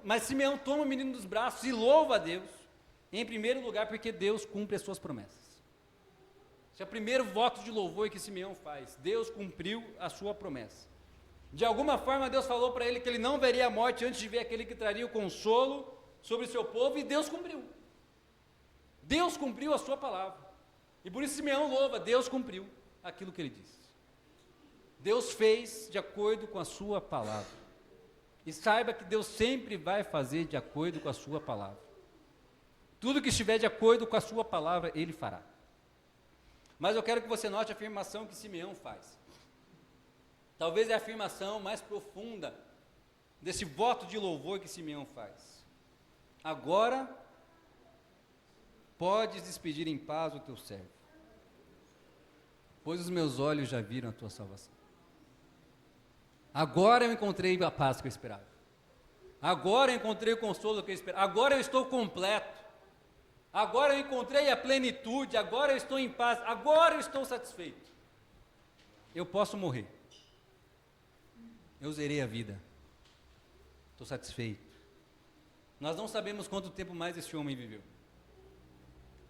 Mas Simeão toma o menino dos braços e louva a Deus, em primeiro lugar, porque Deus cumpre as suas promessas. Esse é o primeiro voto de louvor que Simeão faz. Deus cumpriu a sua promessa. De alguma forma, Deus falou para ele que ele não veria a morte antes de ver aquele que traria o consolo sobre o seu povo, e Deus cumpriu. Deus cumpriu a sua palavra. E por isso Simeão louva, Deus cumpriu aquilo que ele disse. Deus fez de acordo com a sua palavra. E saiba que Deus sempre vai fazer de acordo com a sua palavra. Tudo que estiver de acordo com a sua palavra, Ele fará. Mas eu quero que você note a afirmação que Simeão faz. Talvez é a afirmação mais profunda desse voto de louvor que Simeão faz. Agora podes despedir em paz o teu servo, pois os meus olhos já viram a tua salvação. Agora eu encontrei a paz que eu esperava. Agora eu encontrei o consolo que eu esperava. Agora eu estou completo. Agora eu encontrei a plenitude. Agora eu estou em paz. Agora eu estou satisfeito. Eu posso morrer. Eu zerei a vida. Estou satisfeito. Nós não sabemos quanto tempo mais esse homem viveu.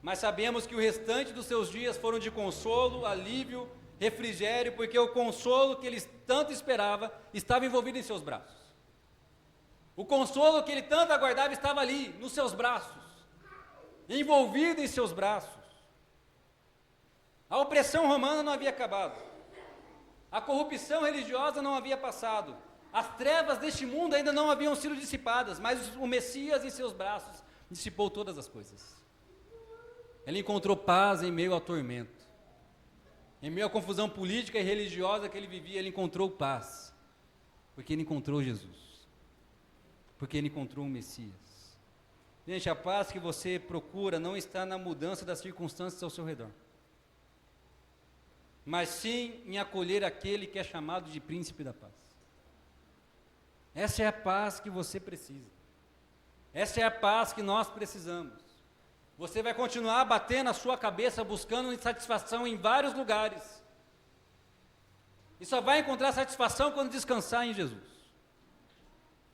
Mas sabemos que o restante dos seus dias foram de consolo, alívio, refrigério, porque o consolo que ele tanto esperava estava envolvido em seus braços. O consolo que ele tanto aguardava estava ali, nos seus braços, envolvido em seus braços. A opressão romana não havia acabado. A corrupção religiosa não havia passado. As trevas deste mundo ainda não haviam sido dissipadas, mas o Messias em seus braços dissipou todas as coisas. Ele encontrou paz em meio ao tormento. Em meio à confusão política e religiosa que ele vivia, ele encontrou paz. Porque ele encontrou Jesus. Porque ele encontrou o Messias. Gente, a paz que você procura não está na mudança das circunstâncias ao seu redor, mas sim em acolher aquele que é chamado de príncipe da paz. Essa é a paz que você precisa. Essa é a paz que nós precisamos. Você vai continuar batendo a sua cabeça, buscando satisfação em vários lugares. E só vai encontrar satisfação quando descansar em Jesus.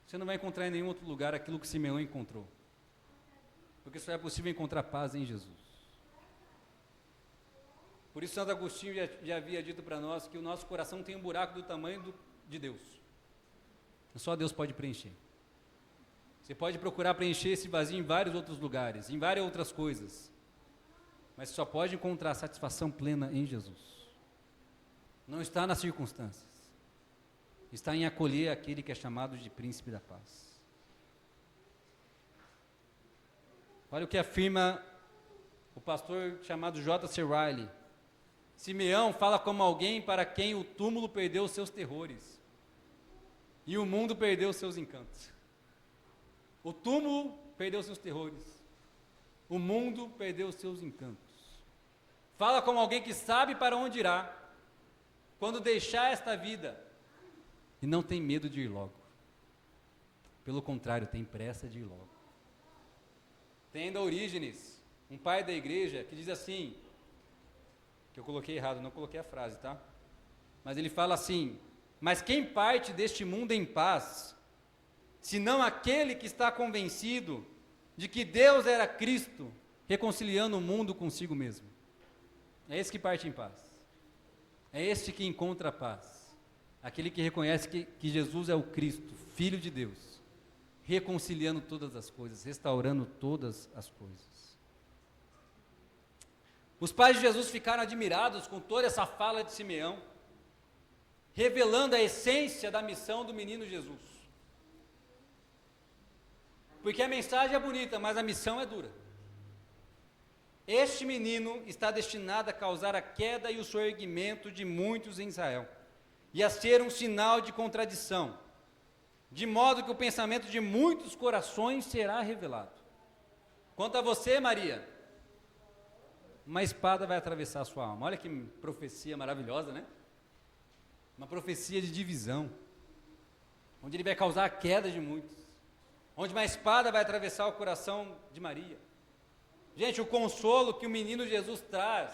Você não vai encontrar em nenhum outro lugar aquilo que Simeão encontrou. Porque só é possível encontrar paz em Jesus. Por isso Santo Agostinho já havia dito para nós que o nosso coração tem um buraco do tamanho de Deus. Só Deus pode preencher. Você pode procurar preencher esse vazio em vários outros lugares, em várias outras coisas, mas só pode encontrar satisfação plena em Jesus. Não está nas circunstâncias, está em acolher aquele que é chamado de príncipe da paz. Olha o que afirma o pastor chamado J.C. Riley. Simeão fala como alguém para quem o túmulo perdeu os seus terrores e o mundo perdeu os seus encantos. O túmulo perdeu seus terrores, o mundo perdeu os seus encantos. Fala como alguém que sabe para onde irá quando deixar esta vida e não tem medo de ir logo. Pelo contrário, tem pressa de ir logo. Tem ainda Orígenes, um pai da igreja, que diz assim, que eu coloquei errado, não coloquei a frase, tá? Mas ele fala assim: mas quem parte deste mundo em paz, senão aquele que está convencido de que Deus era Cristo, reconciliando o mundo consigo mesmo. É esse que parte em paz. É este que encontra a paz. Aquele que reconhece que Jesus é o Cristo, Filho de Deus, reconciliando todas as coisas, restaurando todas as coisas. Os pais de Jesus ficaram admirados com toda essa fala de Simeão, revelando a essência da missão do menino Jesus. Porque a mensagem é bonita, mas a missão é dura. Este menino está destinado a causar a queda e o soerguimento de muitos em Israel, e a ser um sinal de contradição, de modo que o pensamento de muitos corações será revelado. Quanto a você, Maria, uma espada vai atravessar a sua alma. Olha que profecia maravilhosa, né? Uma profecia de divisão, onde ele vai causar a queda de muitos, onde uma espada vai atravessar o coração de Maria. Gente, o consolo que o menino Jesus traz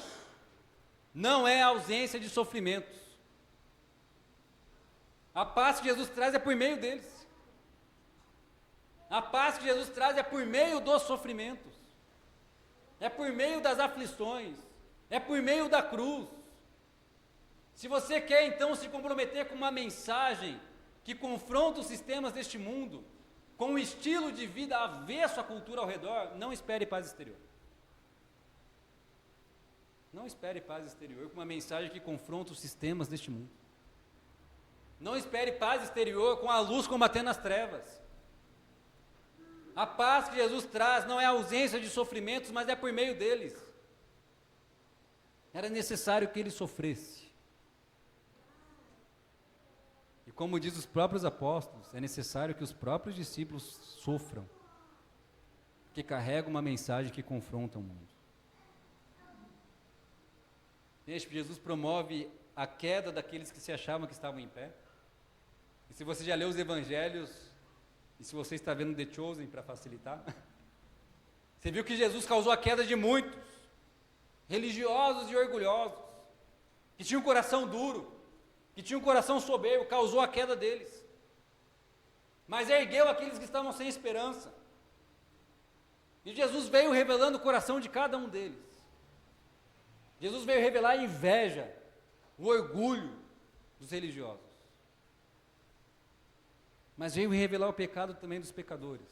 não é a ausência de sofrimentos. A paz que Jesus traz é por meio deles. A paz que Jesus traz é por meio dos sofrimentos. É por meio das aflições. É por meio da cruz. Se você quer então se comprometer com uma mensagem que confronta os sistemas deste mundo, com um estilo de vida avesso à cultura ao redor, não espere paz exterior. Não espere paz exterior com uma mensagem que confronta os sistemas deste mundo. Não espere paz exterior com a luz combatendo as trevas. A paz que Jesus traz não é a ausência de sofrimentos, mas é por meio deles. Era necessário que ele sofresse. E como diz os próprios apóstolos, é necessário que os próprios discípulos sofram, que carregam uma mensagem que confronta o mundo. Jesus promove a queda daqueles que se achavam que estavam em pé. E se você já leu os evangelhos, e se você está vendo The Chosen para facilitar, você viu que Jesus causou a queda de muitos, religiosos e orgulhosos, que tinham um coração duro, que tinham um coração soberbo, causou a queda deles. Mas ergueu aqueles que estavam sem esperança. E Jesus veio revelando o coração de cada um deles. Jesus veio revelar a inveja, o orgulho dos religiosos. Mas veio revelar o pecado também dos pecadores,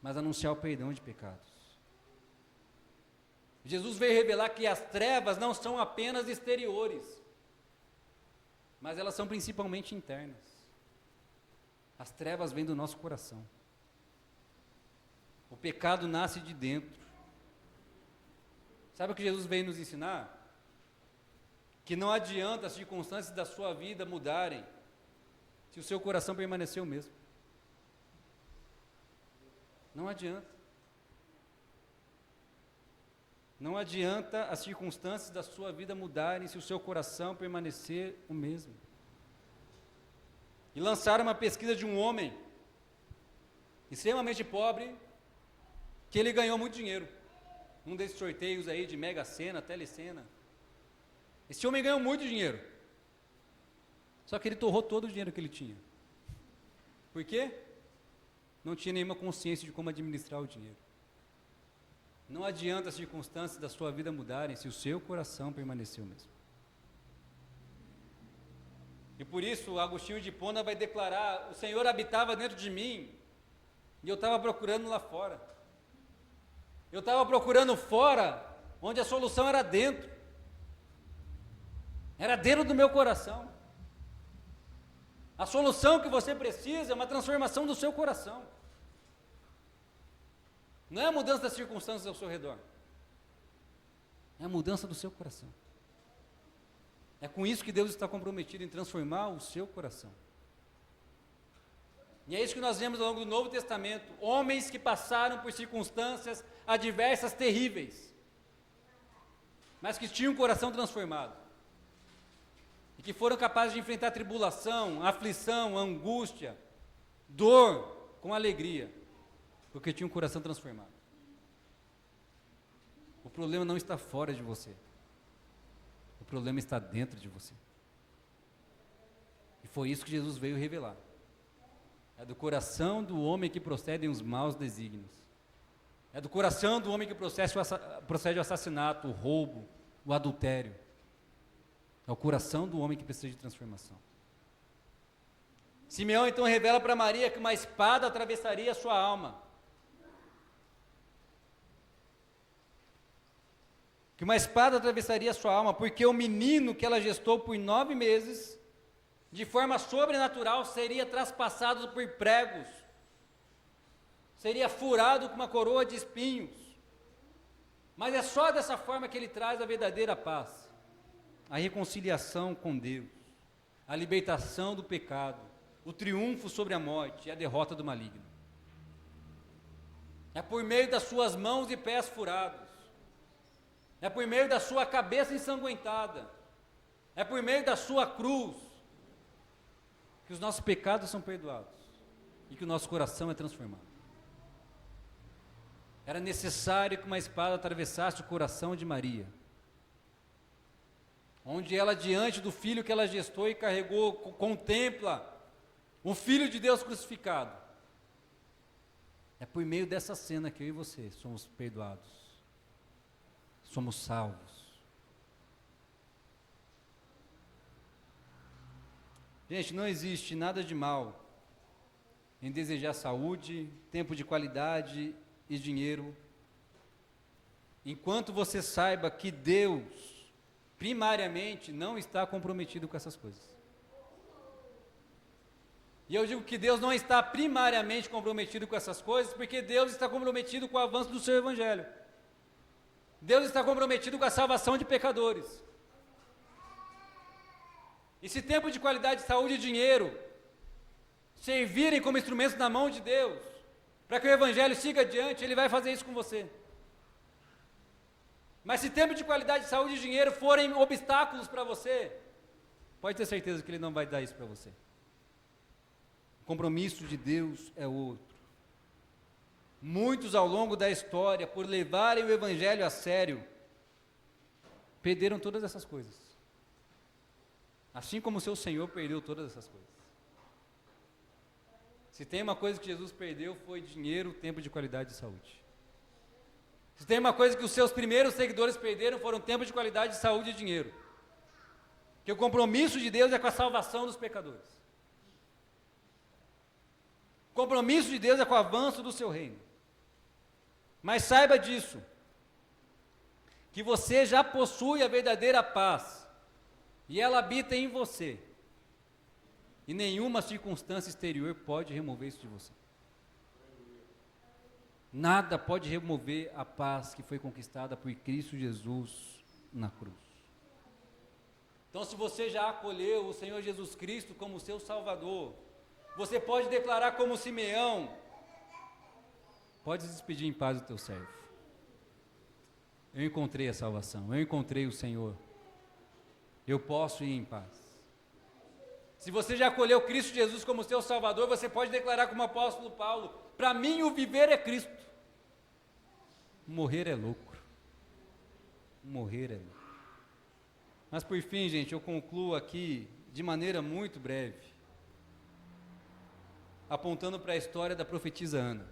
mas anunciar o perdão de pecados. Jesus veio revelar que as trevas não são apenas exteriores, mas elas são principalmente internas. As trevas vêm do nosso coração. O pecado nasce de dentro. Sabe o que Jesus veio nos ensinar? Que não adianta as circunstâncias da sua vida mudarem, se o seu coração permanecer o mesmo. Não adianta. Não adianta as circunstâncias da sua vida mudarem, se o seu coração permanecer o mesmo. E lançaram uma pesquisa de um homem extremamente pobre, que ele ganhou muito dinheiro. Um desses sorteios aí de Mega Sena, Telecena. Esse homem ganhou muito dinheiro. Só que ele torrou todo o dinheiro que ele tinha. Por quê? Não tinha nenhuma consciência de como administrar o dinheiro. Não adianta as circunstâncias da sua vida mudarem se o seu coração permanecer o mesmo. E por isso Agostinho de Hipona vai declarar: o Senhor habitava dentro de mim e eu estava procurando lá fora. Eu estava procurando fora, onde a solução era dentro. Era dentro do meu coração. A solução que você precisa é uma transformação do seu coração. Não é a mudança das circunstâncias ao seu redor. É a mudança do seu coração. É com isso que Deus está comprometido em transformar o seu coração. E é isso que nós vemos ao longo do Novo Testamento. Homens que passaram por circunstâncias adversas terríveis, mas que tinham um coração transformado. E que foram capazes de enfrentar tribulação, aflição, angústia, dor, com alegria, porque tinham um coração transformado. O problema não está fora de você. O problema está dentro de você. E foi isso que Jesus veio revelar. É do coração do homem que procedem os maus desígnios. É do coração do homem que procede o assassinato, o roubo, o adultério. É o coração do homem que precisa de transformação. Simeão então revela para Maria que uma espada atravessaria a sua alma. Que uma espada atravessaria a sua alma, porque o menino que ela gestou por 9 meses, de forma sobrenatural, seria traspassado por pregos, seria furado com uma coroa de espinhos. Mas é só dessa forma que ele traz a verdadeira paz, a reconciliação com Deus, a libertação do pecado, o triunfo sobre a morte e a derrota do maligno. É por meio das suas mãos e pés furados, é por meio da sua cabeça ensanguentada, é por meio da sua cruz, que os nossos pecados são perdoados e que o nosso coração é transformado. Era necessário que uma espada atravessasse o coração de Maria, onde ela, diante do filho que ela gestou e carregou, contempla o Filho de Deus crucificado. É por meio dessa cena que eu e você somos perdoados, somos salvos. Gente, não existe nada de mal em desejar saúde, tempo de qualidade e dinheiro, enquanto você saiba que Deus, primariamente, não está comprometido com essas coisas. E eu digo que Deus não está primariamente comprometido com essas coisas, porque Deus está comprometido com o avanço do seu Evangelho. Deus está comprometido com a salvação de pecadores. E se tempo de qualidade, saúde e dinheiro servirem como instrumentos na mão de Deus, para que o Evangelho siga adiante, Ele vai fazer isso com você. Mas se tempo de qualidade, saúde e dinheiro forem obstáculos para você, pode ter certeza que Ele não vai dar isso para você. O compromisso de Deus é outro. Muitos ao longo da história, por levarem o Evangelho a sério, perderam todas essas coisas. Assim como o seu Senhor perdeu todas essas coisas. Se tem uma coisa que Jesus perdeu, foi dinheiro, tempo de qualidade e saúde. Se tem uma coisa que os seus primeiros seguidores perderam, foram tempo de qualidade, saúde e dinheiro. Porque o compromisso de Deus é com a salvação dos pecadores. O compromisso de Deus é com o avanço do seu reino. Mas saiba disso, que você já possui a verdadeira paz, e ela habita em você, e nenhuma circunstância exterior pode remover isso de você. Nada pode remover a paz que foi conquistada por Cristo Jesus na cruz. Então, se você já acolheu o Senhor Jesus Cristo como seu Salvador, você pode declarar como Simeão: pode se despedir em paz do teu servo. Eu encontrei a salvação, eu encontrei o Senhor. Eu posso ir em paz. Se você já acolheu Cristo Jesus como seu Salvador, você pode declarar como o apóstolo Paulo: para mim o viver é Cristo, morrer é lucro. Morrer é lucro. Mas por fim, gente, eu concluo aqui de maneira muito breve, apontando para a história da profetisa Ana.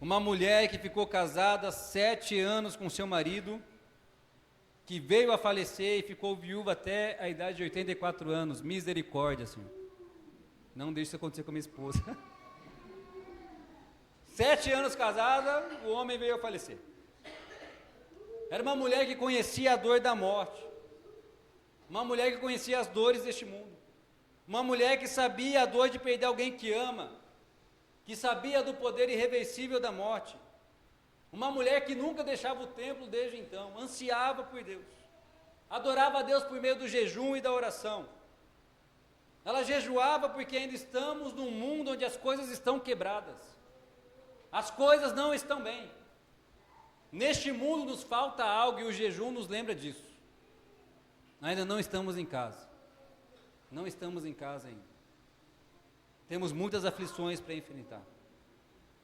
Uma mulher que ficou casada 7 anos com seu marido, que veio a falecer e ficou viúva até a idade de 84 anos. Misericórdia, Senhor. Não deixe isso acontecer com a minha esposa. 7 anos casada, o homem veio a falecer. Era uma mulher que conhecia a dor da morte. Uma mulher que conhecia as dores deste mundo. Uma mulher que sabia a dor de perder alguém que ama. Que sabia do poder irreversível da morte. Uma mulher que nunca deixava o templo desde então, ansiava por Deus, adorava a Deus por meio do jejum e da oração. Ela jejuava porque ainda estamos num mundo onde as coisas estão quebradas, as coisas não estão bem. Neste mundo nos falta algo e o jejum nos lembra disso. Ainda não estamos em casa, não estamos em casa ainda, temos muitas aflições para enfrentar.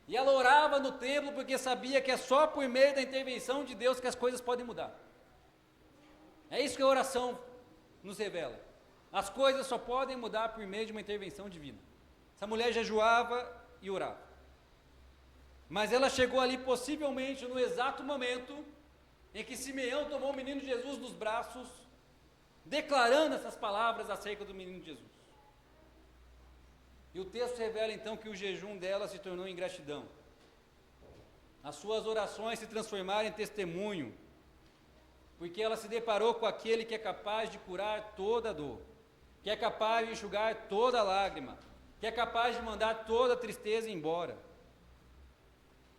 E ela orava no templo porque sabia que é só por meio da intervenção de Deus que as coisas podem mudar. É isso que a oração nos revela. As coisas só podem mudar por meio de uma intervenção divina. Essa mulher jejuava e orava. Mas ela chegou ali possivelmente no exato momento em que Simeão tomou o menino Jesus nos braços, declarando essas palavras acerca do menino Jesus. E o texto revela então que o jejum dela se tornou ingratidão. As suas orações se transformaram em testemunho, porque ela se deparou com aquele que é capaz de curar toda dor, que é capaz de enxugar toda lágrima, que é capaz de mandar toda tristeza embora.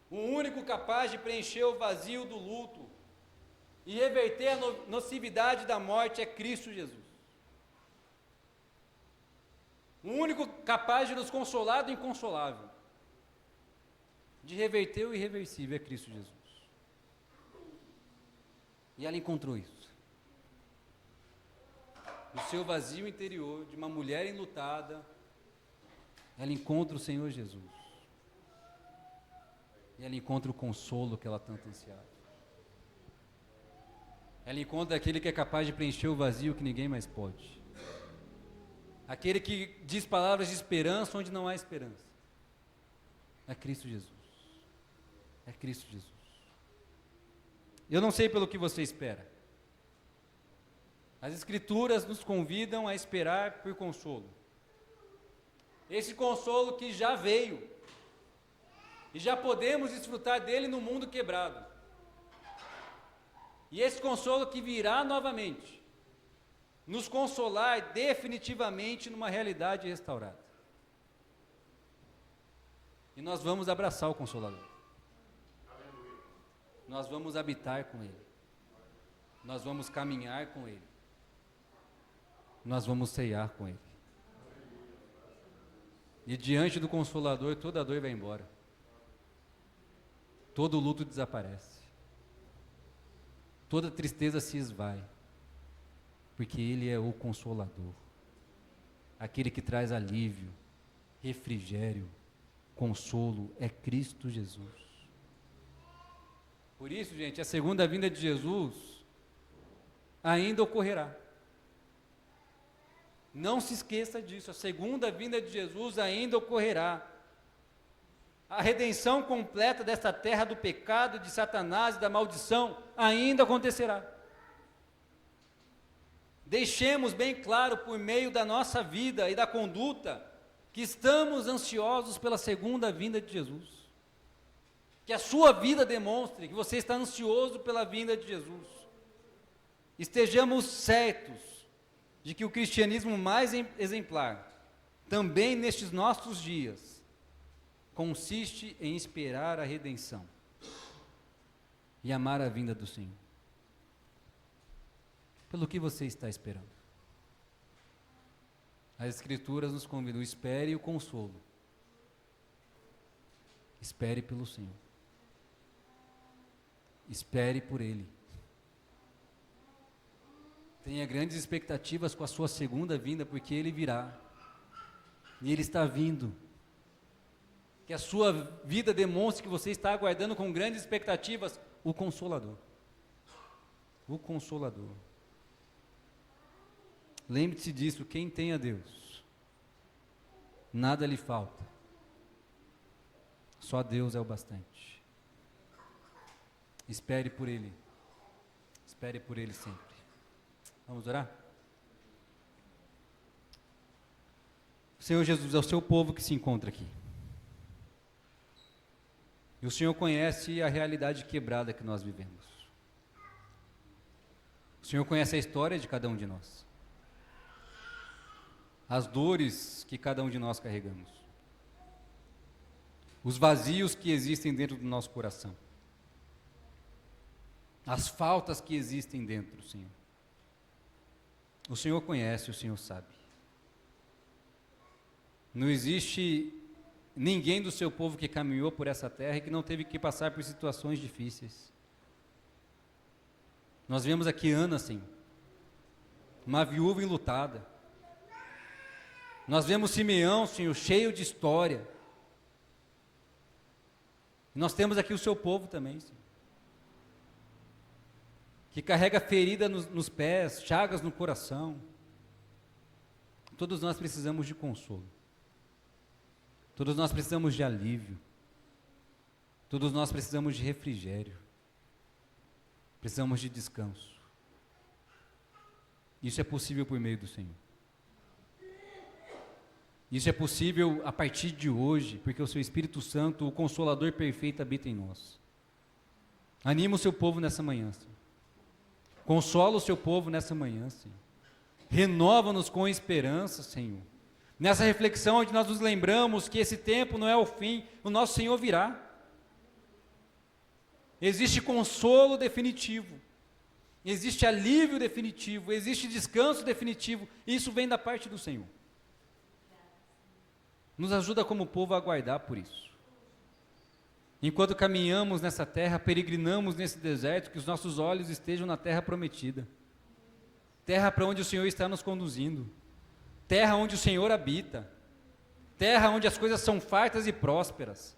O único capaz de preencher o vazio do luto e reverter a nocividade da morte é Cristo Jesus. O único capaz de nos consolar do inconsolável, de reverter o irreversível, é Cristo Jesus. E ela encontrou isso. No seu vazio interior, de uma mulher enlutada, ela encontra o Senhor Jesus. E ela encontra o consolo que ela tanto ansiava. Ela encontra aquele que é capaz de preencher o vazio que ninguém mais pode. Aquele que diz palavras de esperança onde não há esperança. É Cristo Jesus. É Cristo Jesus. Eu não sei pelo que você espera. As Escrituras nos convidam a esperar por consolo. Esse consolo que já veio. E já podemos desfrutar dele no mundo quebrado. E esse consolo que virá novamente, nos consolar definitivamente numa realidade restaurada. E nós vamos abraçar o Consolador. Nós vamos habitar com Ele. Nós vamos caminhar com Ele. Nós vamos ceiar com Ele. E diante do Consolador, toda dor vai embora. Todo luto desaparece. Toda tristeza se esvai. Porque Ele é o Consolador. Aquele que traz alívio, refrigério, consolo, é Cristo Jesus. Por isso, gente, a segunda vinda de Jesus ainda ocorrerá. Não se esqueça disso, a segunda vinda de Jesus ainda ocorrerá. A redenção completa desta terra do pecado, de Satanás e da maldição ainda acontecerá. Deixemos bem claro por meio da nossa vida e da conduta que estamos ansiosos pela segunda vinda de Jesus. Que a sua vida demonstre que você está ansioso pela vinda de Jesus. Estejamos certos de que o cristianismo mais exemplar, também nestes nossos dias, consiste em esperar a redenção e amar a vinda do Senhor. Pelo que você está esperando? As Escrituras nos convidam, espere o consolo. Espere pelo Senhor. Espere por Ele. Tenha grandes expectativas com a sua segunda vinda, porque Ele virá. E Ele está vindo. Que a sua vida demonstre que você está aguardando com grandes expectativas o Consolador. O Consolador. Lembre-se disso, quem tem a Deus, nada lhe falta. Só Deus é o bastante. Espere por Ele. Espere por Ele sempre. Vamos orar? Senhor Jesus, é o seu povo que se encontra aqui. E o Senhor conhece a realidade quebrada que nós vivemos. O Senhor conhece a história de cada um de nós. As dores que cada um de nós carregamos. Os vazios que existem dentro do nosso coração. As faltas que existem dentro, Senhor. O Senhor conhece, o Senhor sabe. Não existe ninguém do seu povo que caminhou por essa terra e que não teve que passar por situações difíceis. Nós vemos aqui Ana, assim, uma viúva enlutada. Nós vemos Simeão, Senhor, cheio de história. E nós temos aqui o seu povo também, Senhor, que carrega ferida nos pés, chagas no coração. Todos nós precisamos de consolo. Todos nós precisamos de alívio. Todos nós precisamos de refrigério. Precisamos de descanso. Isso é possível por meio do Senhor. Isso é possível a partir de hoje, porque o seu Espírito Santo, o Consolador perfeito, habita em nós. Anima o seu povo nessa manhã, Senhor. Consola o seu povo nessa manhã, Senhor. Renova-nos com esperança, Senhor. Nessa reflexão onde nós nos lembramos que esse tempo não é o fim, o nosso Senhor virá. Existe consolo definitivo. Existe alívio definitivo. Existe descanso definitivo. Isso vem da parte do Senhor. Nos ajuda como povo a aguardar por isso. Enquanto caminhamos nessa terra, peregrinamos nesse deserto, que os nossos olhos estejam na terra prometida. Terra para onde o Senhor está nos conduzindo. Terra onde o Senhor habita. Terra onde as coisas são fartas e prósperas.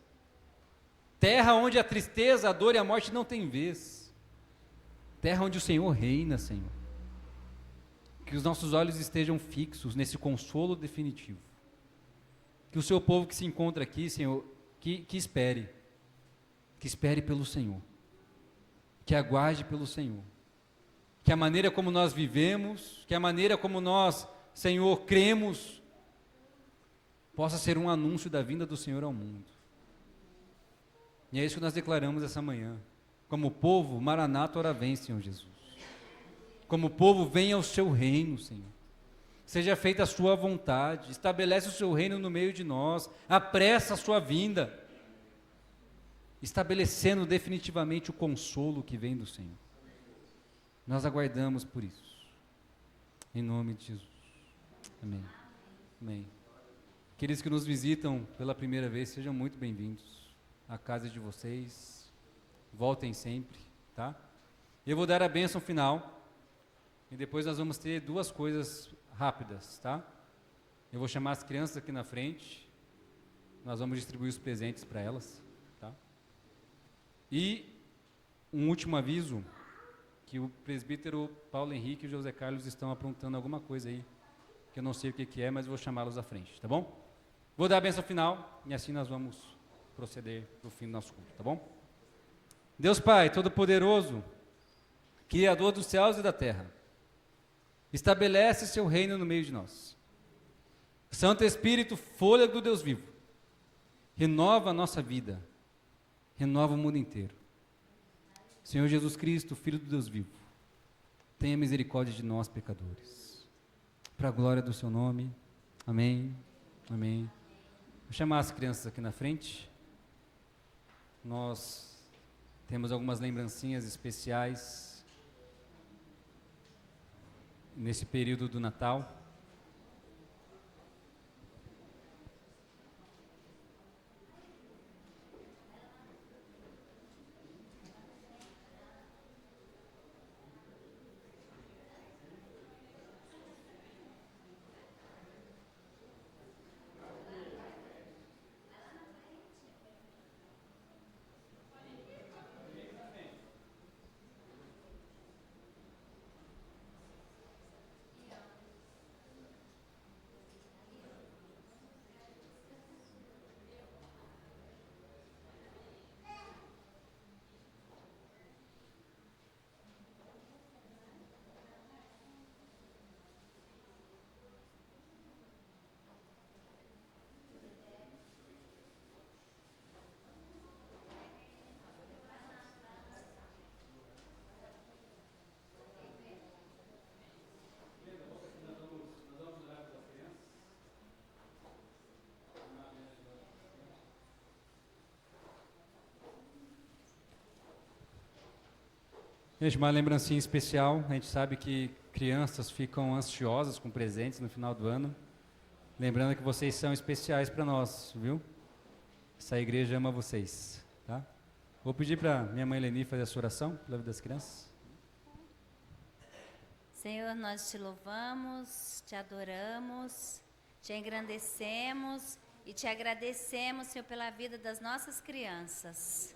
Terra onde a tristeza, a dor e a morte não têm vez. Terra onde o Senhor reina, Senhor. Que os nossos olhos estejam fixos nesse consolo definitivo. Que o seu povo que se encontra aqui, Senhor, que espere. Que espere pelo Senhor. Que aguarde pelo Senhor. Que a maneira como nós vivemos, que a maneira como nós, Senhor, cremos, possa ser um anúncio da vinda do Senhor ao mundo. E é isso que nós declaramos essa manhã. Como povo, Maranata, ora vem, Senhor Jesus. Como povo, venha ao seu reino, Senhor. Seja feita a sua vontade, estabelece o seu reino no meio de nós, apressa a sua vinda, estabelecendo definitivamente o consolo que vem do Senhor. Nós aguardamos por isso. Em nome de Jesus. Amém. Amém. Aqueles que nos visitam pela primeira vez, sejam muito bem-vindos à casa de vocês. Voltem sempre, tá? Eu vou dar a bênção final e depois nós vamos ter duas coisas rápidas, tá? Eu vou chamar as crianças aqui na frente. Nós vamos distribuir os presentes para elas, tá? E um último aviso, que o presbítero Paulo Henrique e o José Carlos estão aprontando alguma coisa aí, que eu não sei o que é, mas eu vou chamá-los à frente, tá bom? Vou dar a bênção final e assim nós vamos proceder para o fim do nosso culto, tá bom? Deus Pai Todo-Poderoso, Criador dos céus e da terra, estabelece seu reino no meio de nós. Santo Espírito, fôlego do Deus vivo, renova a nossa vida, renova o mundo inteiro. Senhor Jesus Cristo, Filho do Deus vivo, tenha misericórdia de nós, pecadores. Para a glória do seu nome. Amém. Amém. Vou chamar as crianças aqui na frente. Nós temos algumas lembrancinhas especiais nesse período do Natal. Gente, uma lembrancinha especial, a gente sabe que crianças ficam ansiosas com presentes no final do ano, lembrando que vocês são especiais para nós, viu? Essa igreja ama vocês, tá? Vou pedir para minha mãe Leni fazer essa oração pela vida das crianças. Senhor, nós te louvamos, te adoramos, te engrandecemos e te agradecemos, Senhor, pela vida das nossas crianças.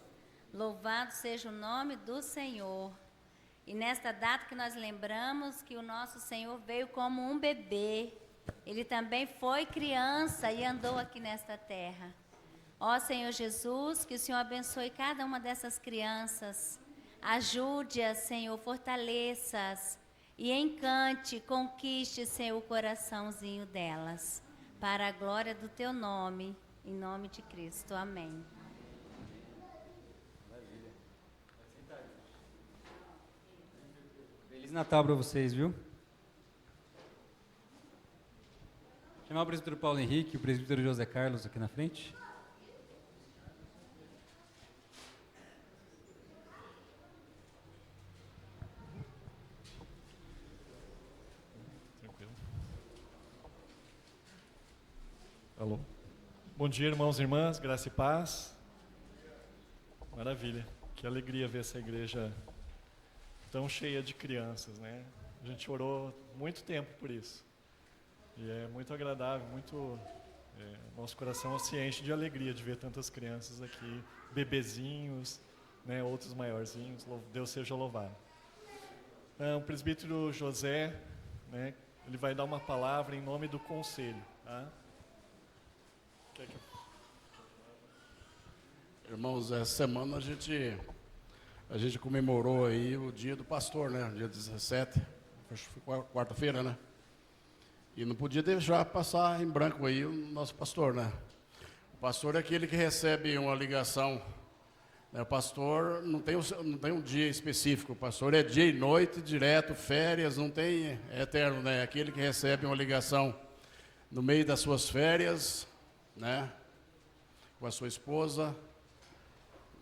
Louvado seja o nome do Senhor. E nesta data que nós lembramos que o nosso Senhor veio como um bebê Ele também foi criança e andou aqui nesta terra. Ó Senhor Jesus, que o Senhor abençoe cada uma dessas crianças. Ajude-as, Senhor, fortaleça-as e encante, conquiste, Senhor, o coraçãozinho delas. Para a glória do teu nome, em nome de Cristo. Amém. Feliz Natal para vocês, viu? Chamar o presbítero Paulo Henrique e o presbítero José Carlos aqui na frente. Tranquilo. Alô. Bom dia, irmãos e irmãs, graça e paz. Maravilha. Que alegria ver essa igreja tão cheia de crianças, né? A gente orou muito tempo por isso. E é muito agradável, nosso coração se enche de alegria de ver tantas crianças aqui, bebezinhos, né, outros maiorzinhos. Deus seja louvado. O presbítero José, né, ele vai dar uma palavra em nome do conselho. Tá? Irmãos, essa semana a gente comemorou aí o dia do pastor, né? Dia 17, acho que foi quarta-feira, né? E não podia deixar passar em branco aí o nosso pastor, né? O pastor é aquele que recebe uma ligação, né? O pastor não tem um dia específico, o pastor é dia e noite, direto, férias, não tem, é eterno, né? Aquele que recebe uma ligação no meio das suas férias, né? Com a sua esposa,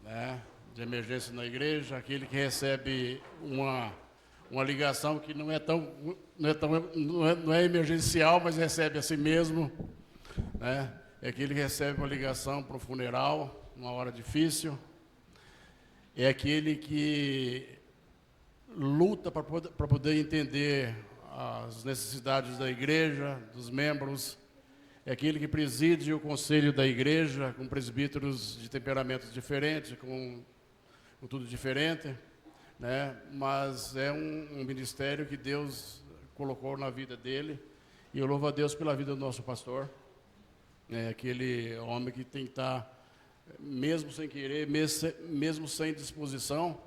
né? De emergência na igreja, aquele que recebe uma ligação que não é emergencial, mas recebe assim mesmo, né? É aquele que recebe uma ligação para um funeral, numa hora difícil. É aquele que luta para poder entender as necessidades da igreja, dos membros. É aquele que preside o conselho da igreja, com presbíteros de temperamentos diferentes, com tudo diferente, né? Mas é um ministério que Deus colocou na vida dele, e eu louvo a Deus pela vida do nosso pastor, aquele homem que tem que estar, mesmo sem querer, mesmo sem disposição,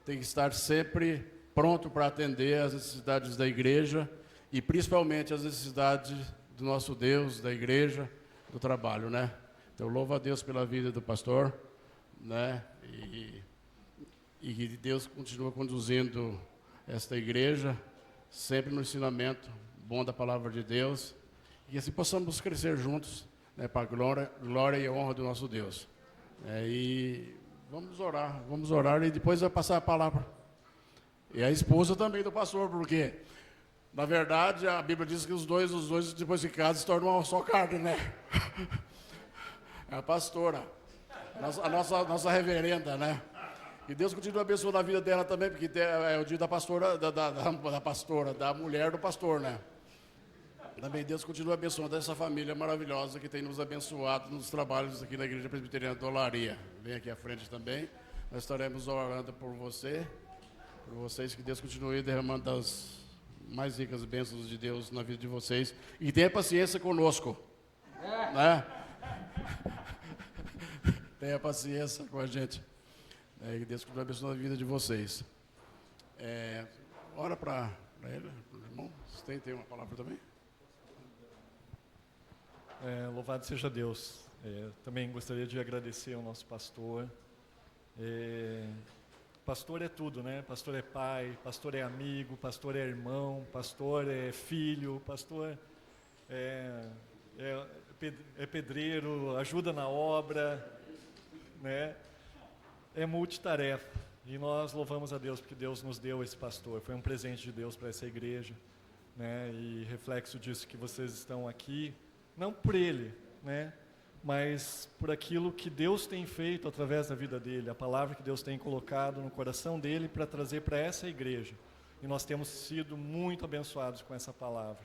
tem que estar sempre pronto para atender às necessidades da igreja, e principalmente às necessidades do nosso Deus, da igreja, do trabalho, né? Então, eu louvo a Deus pela vida do pastor, né? E que Deus continua conduzindo esta igreja, sempre no ensinamento bom da palavra de Deus, e que assim possamos crescer juntos, né, para a glória e a honra do nosso Deus. E vamos orar e depois vai passar a palavra. E a esposa também do pastor, porque, na verdade, a Bíblia diz que os dois depois de casa se tornam uma só carne, né? É a pastora, a nossa reverenda, né? E Deus continua abençoando a vida dela também, porque é o dia da pastora, da mulher do pastor, né? Também Deus continua abençoando essa família maravilhosa que tem nos abençoado nos trabalhos aqui na Igreja Presbiteriana de Olaria. Vem aqui à frente também. Nós estaremos orando por vocês, que Deus continue derramando as mais ricas bênçãos de Deus na vida de vocês. E tenha paciência conosco, né? Tenha paciência com a gente. Que Deus continue abençoando a vida de vocês. Ora para ele, irmão. Você tem uma palavra também? Louvado seja Deus. Também gostaria de agradecer ao nosso pastor. Pastor é tudo, né? Pastor é pai, pastor é amigo, pastor é irmão, pastor é filho, pastor é pedreiro, ajuda na obra, né? É multitarefa. E nós louvamos a Deus porque Deus nos deu esse pastor. Foi um presente de Deus para essa igreja, né? E reflexo disso que vocês estão aqui, não por ele, né? Mas por aquilo que Deus tem feito através da vida dele, a palavra que Deus tem colocado no coração dele para trazer para essa igreja. E nós temos sido muito abençoados com essa palavra.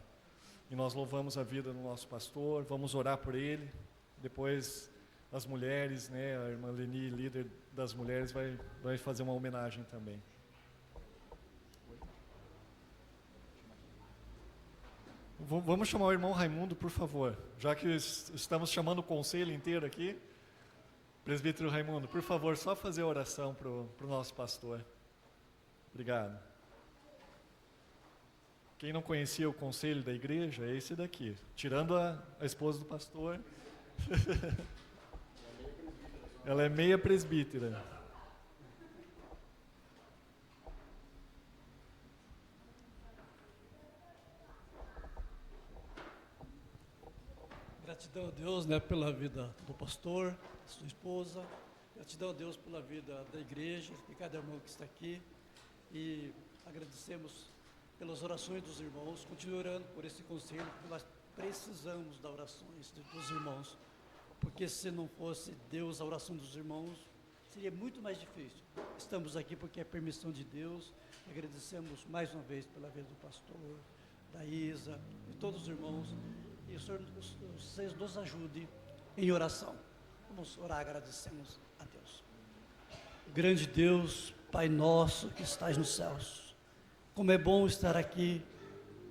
E nós louvamos a vida do nosso pastor, vamos orar por ele. Depois as mulheres, né, a irmã Leni, líder das mulheres, vai fazer uma homenagem também. Vamos chamar o irmão Raimundo, por favor. Já que estamos chamando o conselho inteiro aqui. Presbítero Raimundo, por favor, só fazer a oração para o nosso pastor. Obrigado. Quem não conhecia o conselho da igreja é esse daqui. Tirando a esposa do pastor. Ela é meia presbítera. Gratidão a Deus, né, pela vida do pastor, da sua esposa. Gratidão a Deus pela vida da igreja, de cada irmão que está aqui. E agradecemos pelas orações dos irmãos. Continue orando por esse conselho, porque nós precisamos das orações dos irmãos. Porque se não fosse Deus, a oração dos irmãos, seria muito mais difícil. Estamos aqui porque é permissão de Deus. Agradecemos mais uma vez pela vida do pastor, da Isa, de todos os irmãos. E o Senhor, vocês nos ajudem em oração. Vamos orar, agradecemos a Deus. Grande Deus, Pai nosso que estás nos céus, como é bom estar aqui,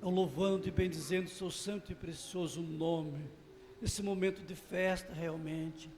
louvando e bendizendo o seu santo e precioso nome, nesse momento de festa realmente,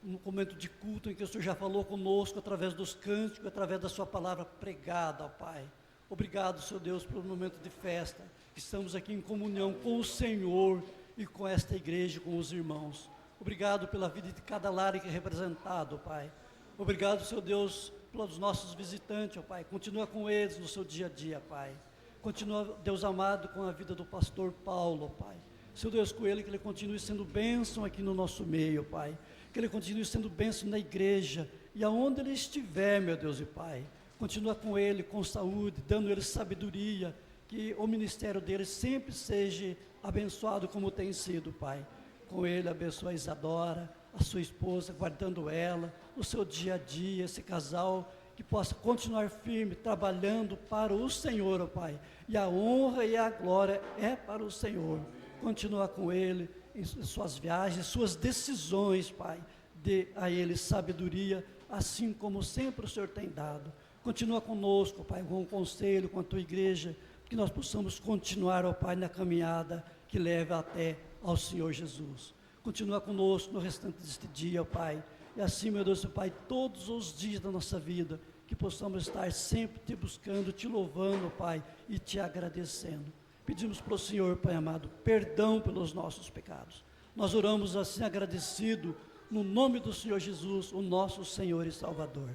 um momento de culto em que o Senhor já falou conosco através dos cânticos, através da sua palavra pregada, ó Pai. Obrigado, Senhor Deus, pelo momento de festa, estamos aqui em comunhão com o Senhor e com esta igreja, com os irmãos. Obrigado pela vida de cada lar aqui representado, Pai. Obrigado, Senhor Deus, pelos nossos visitantes, ó Pai. Continua com eles no seu dia a dia, Pai. Continua, Deus amado, com a vida do pastor Paulo, ó Pai. Senhor Deus, com ele, que ele continue sendo bênção aqui no nosso meio, Pai. Que ele continue sendo bênção na igreja e aonde ele estiver, meu Deus e Pai. Continua com ele, com saúde, dando ele sabedoria, que o ministério dele sempre seja abençoado como tem sido, Pai. Com ele, abençoa a Isadora, a sua esposa, guardando ela, o seu dia a dia, esse casal, que possa continuar firme, trabalhando para o Senhor, ó Pai. E a honra e a glória é para o Senhor. Continua com ele em suas viagens, suas decisões, Pai. Dê a ele sabedoria, assim como sempre o Senhor tem dado. Continua conosco, Pai, com o conselho, com a tua igreja, que nós possamos continuar, ó Pai, na caminhada que leva até ao Senhor Jesus. Continua conosco no restante deste dia, ó Pai, e assim, meu Deus, ó Pai, todos os dias da nossa vida, que possamos estar sempre te buscando, te louvando, ó Pai, e te agradecendo. Pedimos para o Senhor, Pai amado, perdão pelos nossos pecados. Nós oramos assim agradecido, no nome do Senhor Jesus, o nosso Senhor e Salvador.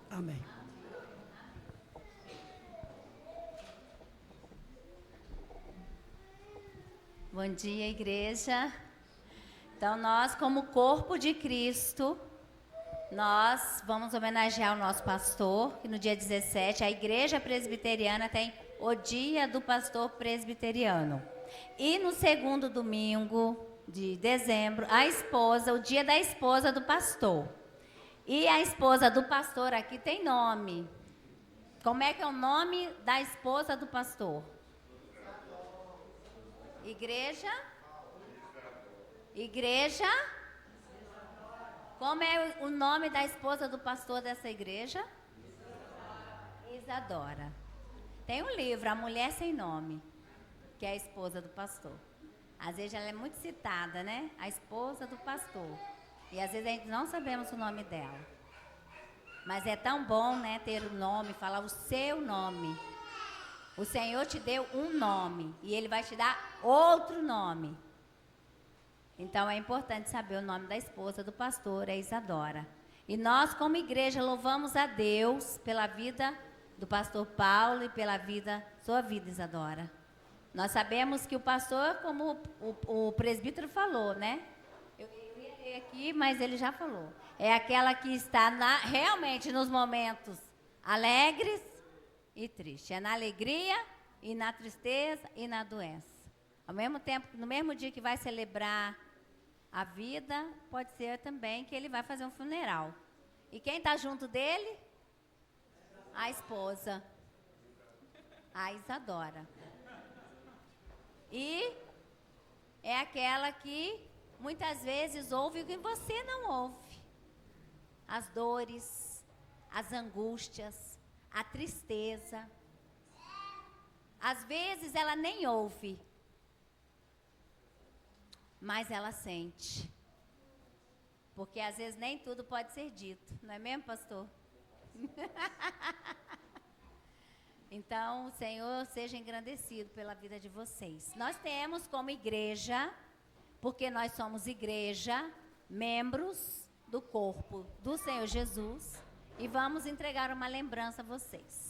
Amém. Bom dia, igreja. Então, nós, como corpo de Cristo, nós vamos homenagear o nosso pastor, que no dia 17, a igreja presbiteriana tem o dia do pastor presbiteriano. E no segundo domingo de dezembro, o dia da esposa do pastor. E a esposa do pastor aqui tem nome. Como é que é o nome da esposa do pastor? Igreja? Como é o nome da esposa do pastor dessa igreja? Isadora. Tem um livro, A Mulher Sem Nome, que é a esposa do pastor. Às vezes ela é muito citada, né? A esposa do pastor. E às vezes a gente não sabemos o nome dela. Mas é tão bom, né, ter o nome, falar o seu nome. O Senhor te deu um nome e Ele vai te dar outro nome. Então é importante saber o nome da esposa do pastor, é Isadora. E nós, como igreja, louvamos a Deus pela vida do pastor Paulo e pela sua vida, Isadora. Nós sabemos que o pastor, como o presbítero falou, né? Eu ia ler aqui, mas ele já falou. É aquela que está realmente nos momentos alegres e tristes. É na alegria e na tristeza e na doença. Ao mesmo tempo, no mesmo dia que vai celebrar a vida, pode ser também que ele vai fazer um funeral. E quem está junto dele? A esposa, a Isadora. E é aquela que muitas vezes ouve o que você não ouve. As dores, as angústias, a tristeza. Às vezes ela nem ouve, mas ela sente. Porque às vezes nem tudo pode ser dito, não é mesmo, pastor? Então, o Senhor seja engrandecido pela vida de vocês. Nós temos como igreja, porque nós somos igreja, membros do corpo do Senhor Jesus, e vamos entregar uma lembrança a vocês.